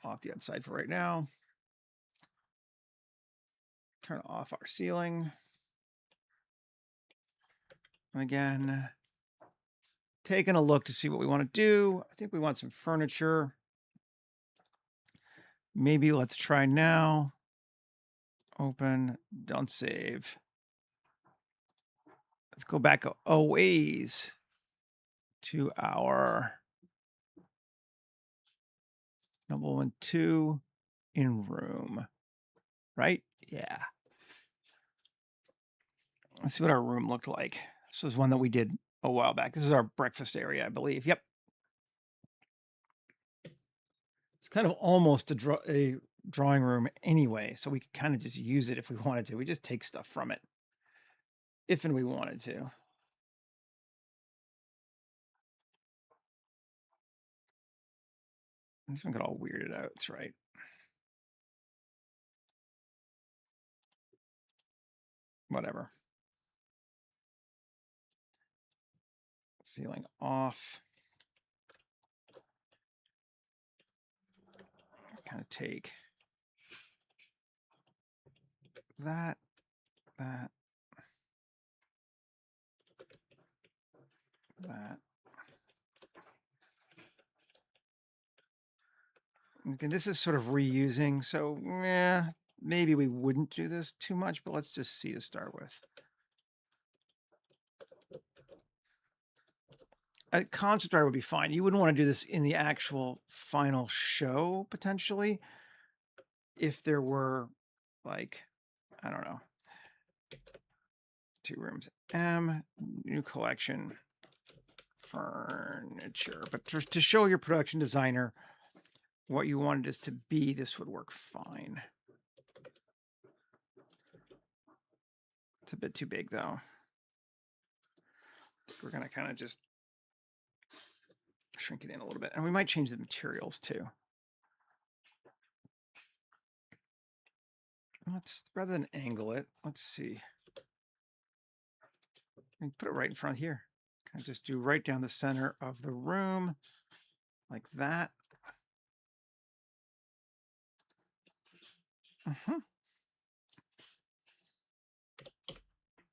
off the outside for right now. Turn off our ceiling. And again, taking a look to see what we want to do. I think we want some furniture. Maybe let's try now. Open, don't save. Let's go back a ways to our number 1, 2 in room, right? Yeah. Let's see what our room looked like. This was one that we did a while back. This is our breakfast area, I believe. Yep. It's kind of almost a drawing room anyway, so we could kind of just use it if we wanted to. We just take stuff from it if and we wanted to. This one got all weirded out. That's right. Whatever. Ceiling off. Kind of take that. That. Again, this is sort of reusing, so yeah, maybe we wouldn't do this too much, but let's just see to start with. A concept art would be fine. You wouldn't want to do this in the actual final show, potentially, if there were, like, I don't know, 2 rooms. New collection, furniture. But to show your production designer what you wanted this to be, this would work fine. It's a bit too big, though. We're going to kind of just Shrink it in a little bit. And we might change the materials too. Rather than angle it, let's see. And put it right in front of here. Kind of just do right down the center of the room, like that.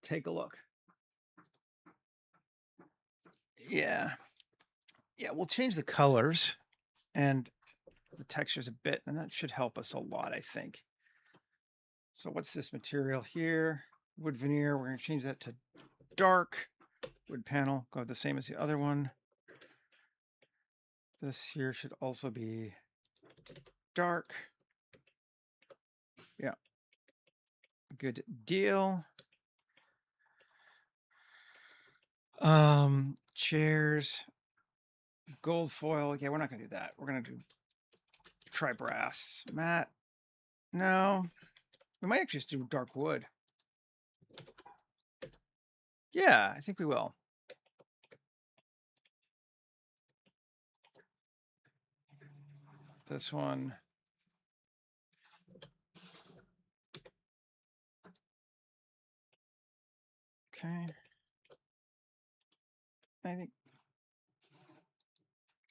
Take a look. Yeah. Yeah, we'll change the colors and the textures a bit, and that should help us a lot, I think. So what's this material here? Wood veneer. We're going to change that to dark. Wood panel, go the same as the other one. This here should also be dark. Yeah. Good deal. Chairs, gold foil. Yeah, we're not going to do that. We're going to do try brass. Matte. No. We might actually just do dark wood. Yeah, I think we will. This one. Okay. I think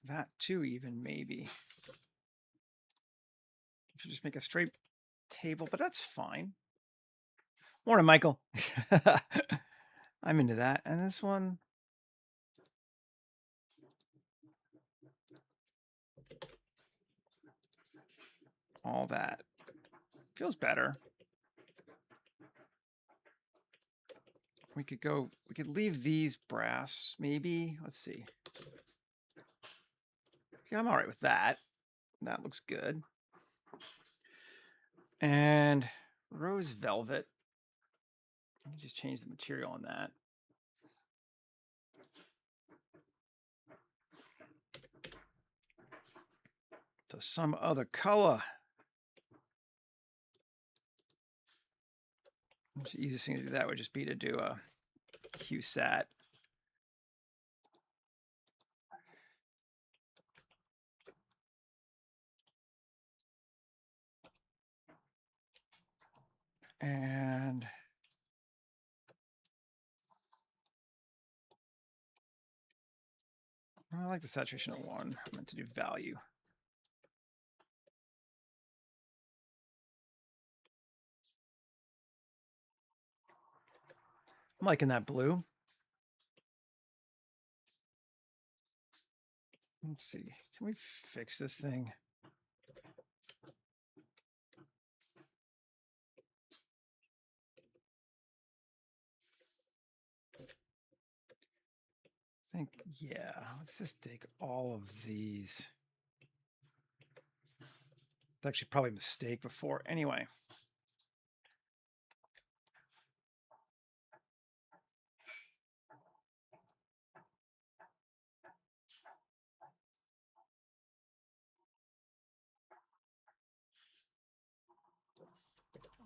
that too, even maybe. Should just make a straight table, but that's fine. Morning, Michael. I'm into that. And this one. All that. Feels better. We could leave these brass, maybe. Let's see. Yeah, I'm all right with that. That looks good. And rose velvet. Let me just change the material on that. To some other color. The easiest thing to do that would just be to do a QSAT. And I like the saturation of 1. I meant to do value. I'm liking that blue. Let's see. Can we fix this thing? I think, yeah. Let's just take all of these. It's actually probably a mistake before. Anyway.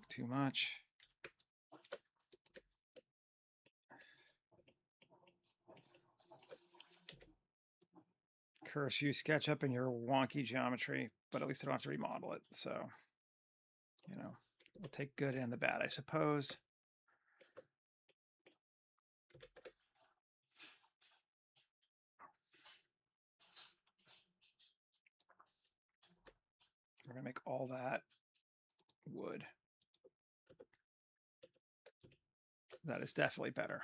Too much. Curse you, SketchUp in your wonky geometry, but at least I don't have to remodel it. So, you know, we'll take good and the bad, I suppose. We're going to make all that wood. That is definitely better.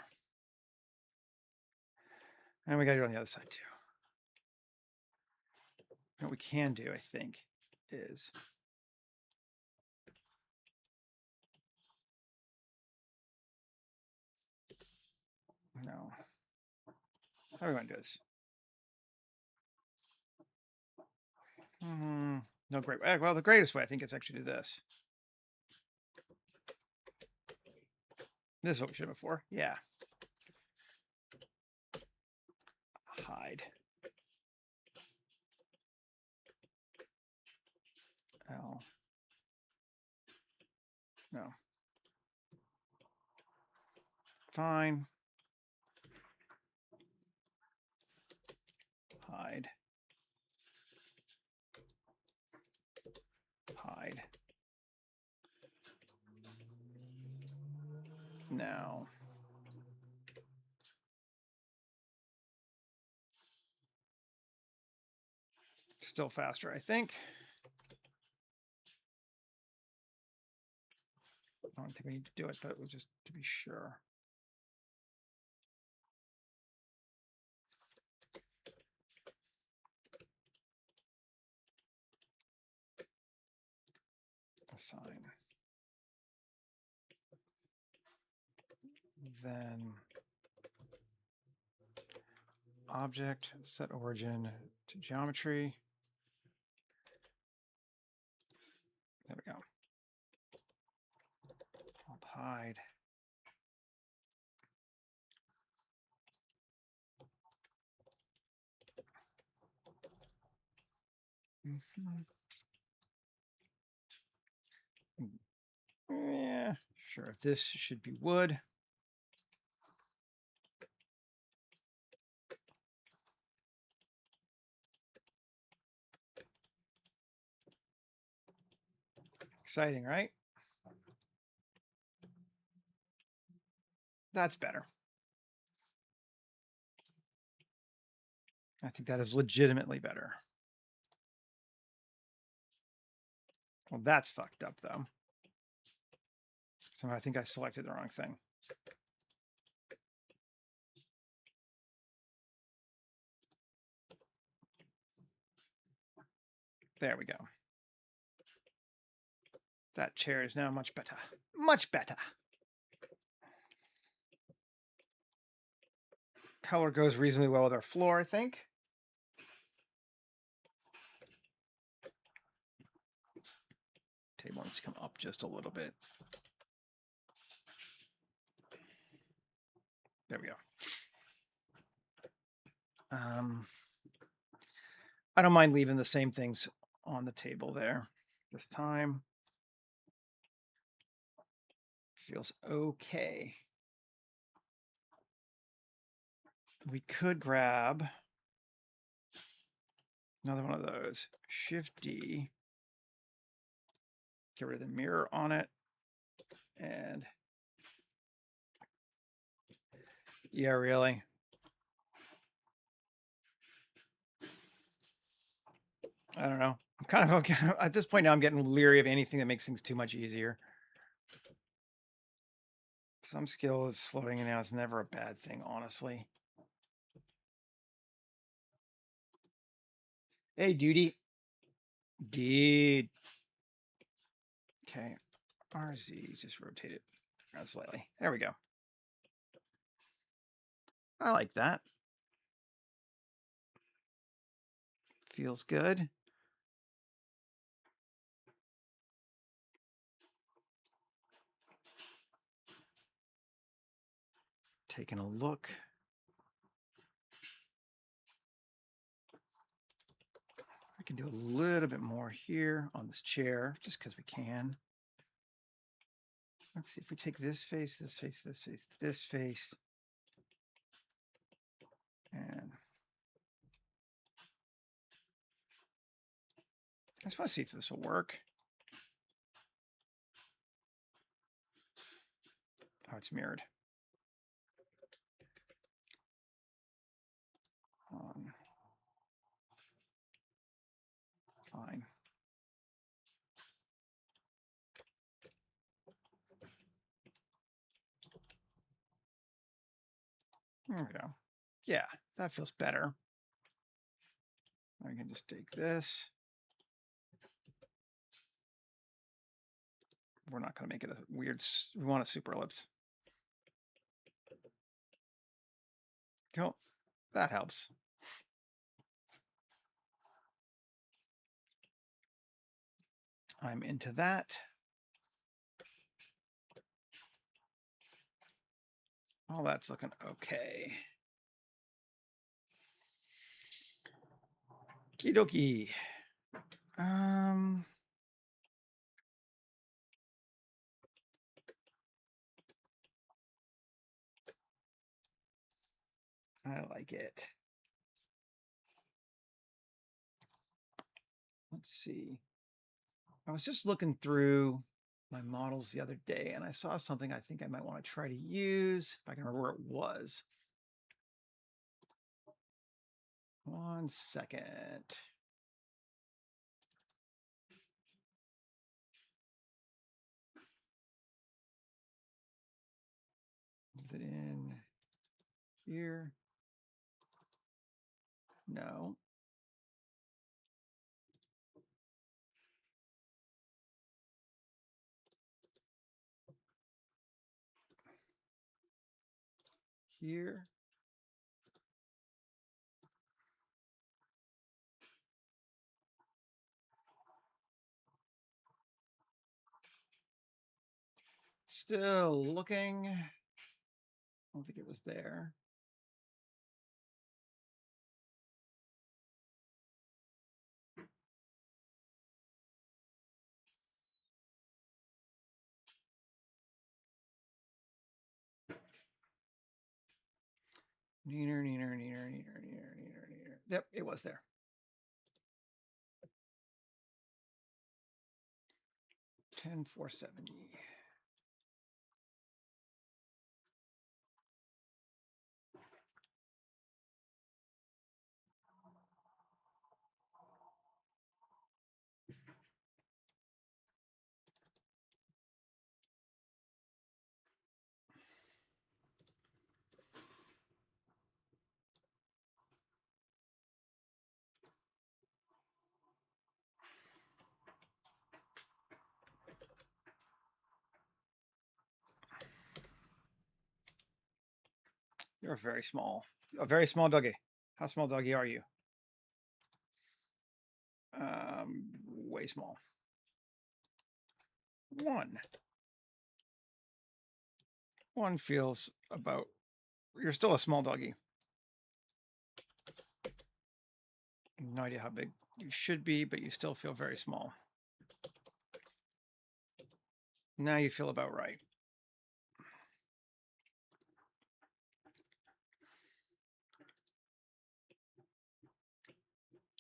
And we got to do it on the other side too. What we can do, I think, is no. How are we going to do this? No, great. Well, the greatest way, I think, is actually do this. This is what we should have before. Yeah. Hide. L. No. Fine. Hide. Still faster, I think. I don't think we need to do it, but we'll just to be sure. Assign. Then object, set origin to geometry. There we go. Alt hide. Yeah, sure. This should be wood. Exciting, right? That's better. I think that is legitimately better. Well, that's fucked up, though. So I think I selected the wrong thing. There we go. That chair is now much better. Much better. Color goes reasonably well with our floor, I think. Table needs to come up just a little bit. There we go. I don't mind leaving the same things on the table there this time. Feels okay. We could grab another one of those. Shift D. Get rid of the mirror on it. And yeah, really. I don't know. I'm kind of okay. At this point now, I'm getting leery of anything that makes things too much easier. Some skill is slowing it down. It's never a bad thing, honestly. Hey, duty. Dude. Okay. RZ, just rotate it around slightly. There we go. I like that. Feels good. Taking a look. We can do a little bit more here on this chair, just because we can. Let's see if we take this face, this face, this face, this face. And I just want to see if this will work. Oh, it's mirrored. Fine. There we go. Yeah, that feels better. I can just take this. We're not going to make it a weird, we want a super ellipse. Cool. That helps. I'm into that. All that's looking okay. Okie dokie. I like it. Let's see. I was just looking through my models the other day and I saw something I think I might want to try to use, if I can remember where it was. 1 second. it in here? No. Here. Still looking. I don't think it was there. Neener. Yep, it was there. 10,470. You're very small. A very small doggy. How small doggy are you? Way small. 1. 1 feels about... You're still a small doggy. No idea how big you should be, but you still feel very small. Now you feel about right.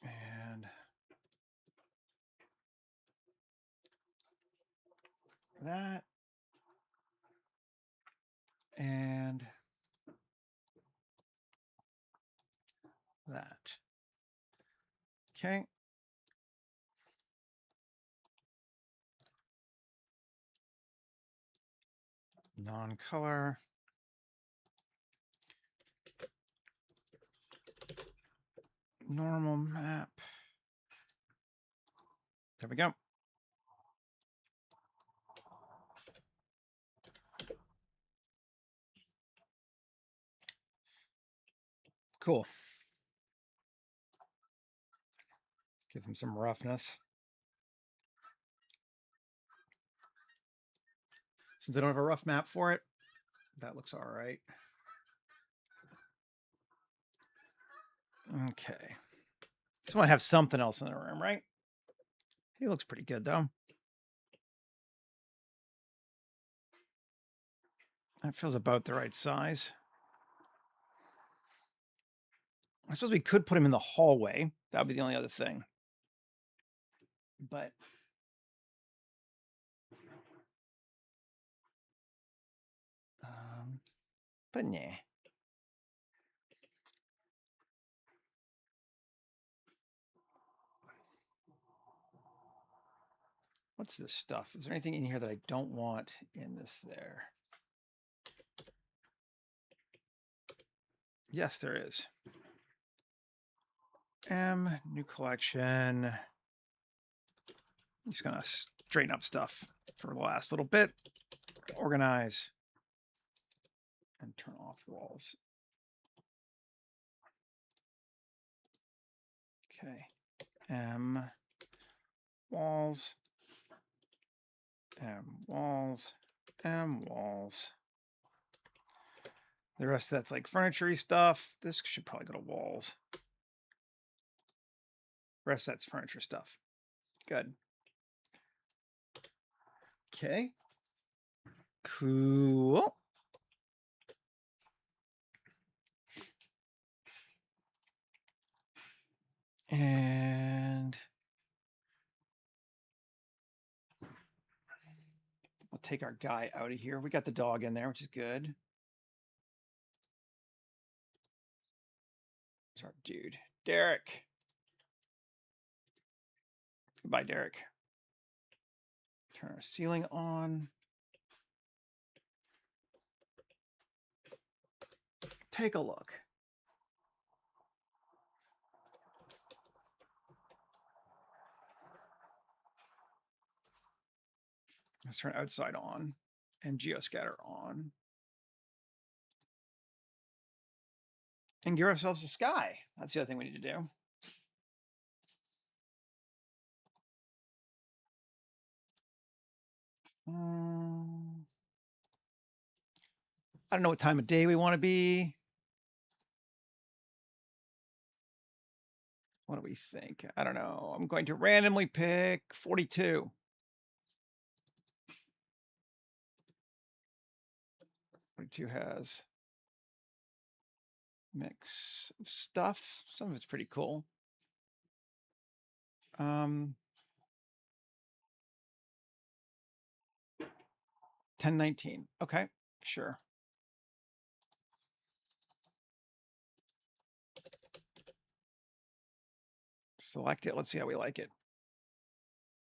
And that. And that. Okay. Non-color. Normal map. There we go. Cool. Give him some roughness. Since I don't have a rough map for it, that looks all right. Okay. Just want to have something else in the room, right? He looks pretty good, though. That feels about the right size. I suppose we could put him in the hallway. That would be the only other thing. But nah. What's this stuff? Is there anything in here that I don't want in this there? Yes, there is. New collection. I'm just gonna straighten up stuff for the last little bit. Organize and turn off walls. Okay. Walls. Walls. Walls. The rest of that's like furniture-y stuff. This should probably go to walls. The rest of that's furniture stuff. Good. Okay. Cool. And we'll take our guy out of here. We got the dog in there, which is good. It's our dude, Derek. Goodbye, Derek. Turn our ceiling on. Take a look. Let's turn outside on and geoscatter on. And give ourselves a sky. That's the other thing we need to do. I don't know what time of day we want to be. What do we think? I don't know. I'm going to randomly pick 42. 42 has mix of stuff. Some of it's pretty cool. 1019. Okay, sure. Select it. Let's see how we like it.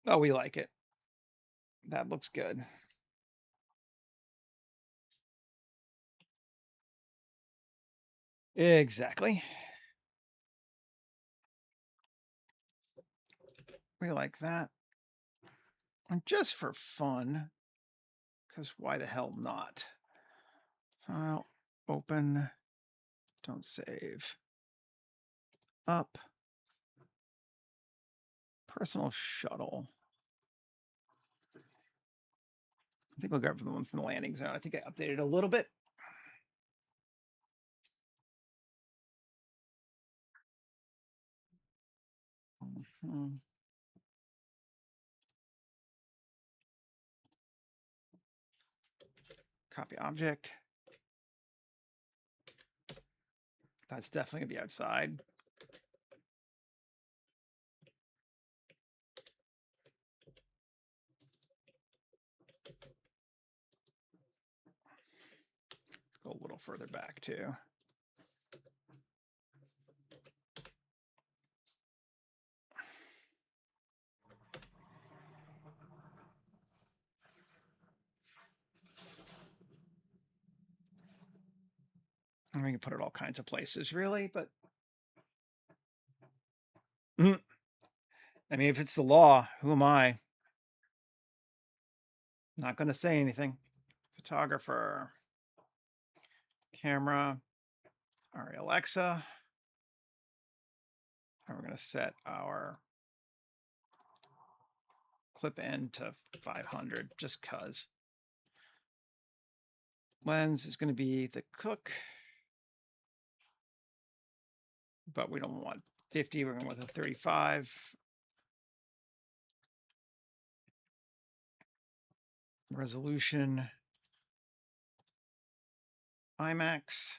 Oh, we like it. That looks good. Exactly. We like that. And just for fun, because why the hell not? File, open, don't save. Up. Personal shuttle. I think we'll grab the one from the landing zone. I think I updated a little bit. Copy object. That's definitely gonna be outside. Go a little further back too. And we can put it all kinds of places, really, but I mean, if it's the law, who am I? Not going to say anything. Photographer, camera, all right, Alexa. And we're going to set our clip end to 500 just because. Lens is going to be the cook, but we don't want 50. We're going with a 35. Resolution, IMAX,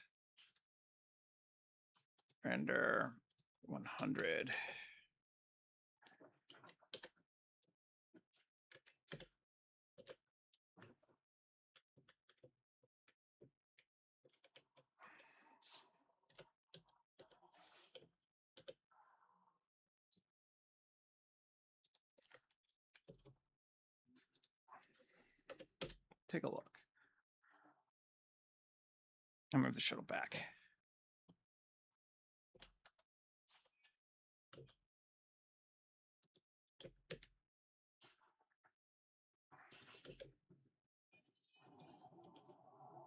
render 100. Take a look. I'll move the shuttle back.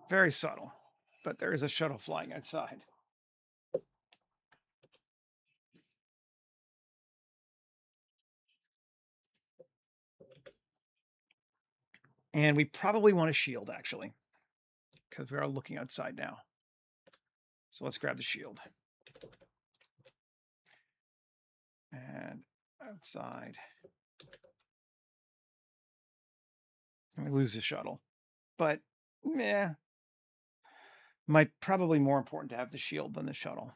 Very subtle, but there is a shuttle flying outside. And we probably want a shield, actually, because we are looking outside now. So let's grab the shield. And outside. And we lose the shuttle. But, yeah, might probably more important to have the shield than the shuttle.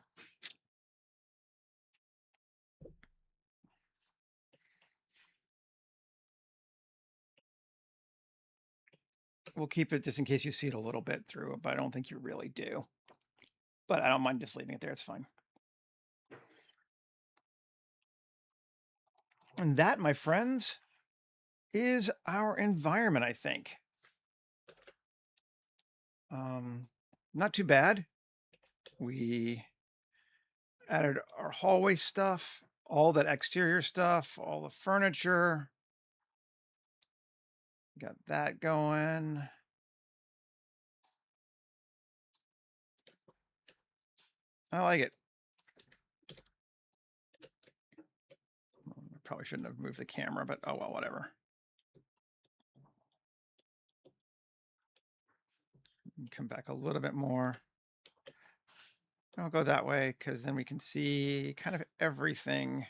We'll keep it just in case you see it a little bit through, but I don't think you really do. But I don't mind just leaving it there. It's fine. And that, my friends, is our environment, I think. Not too bad. We added our hallway stuff, all that exterior stuff, all the furniture. Got that going. I like it. Probably shouldn't have moved the camera, but oh well, whatever. Come back a little bit more. I'll go that way because then we can see kind of everything,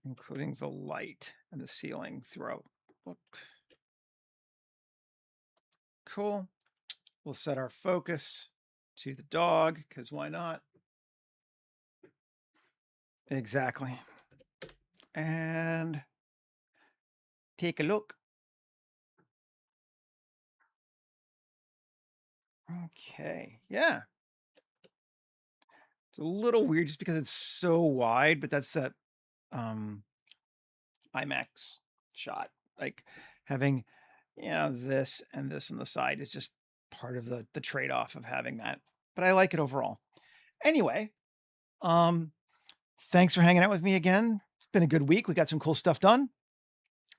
including the light and the ceiling throughout. Look. Cool. We'll set our focus to the dog because why not? Exactly. And take a look. Okay. Yeah. It's a little weird just because it's so wide, but that's that um IMAX shot. Like having this and this on the side is just part of the trade-off of having that. But I like it overall. Anyway, um thanks for hanging out with me again. It's been a good week. We got some cool stuff done.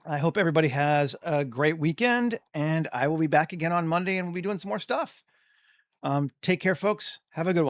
I hope everybody has a great weekend, and I will be back again on Monday and we'll be doing some more stuff. Take care, folks. Have a good one.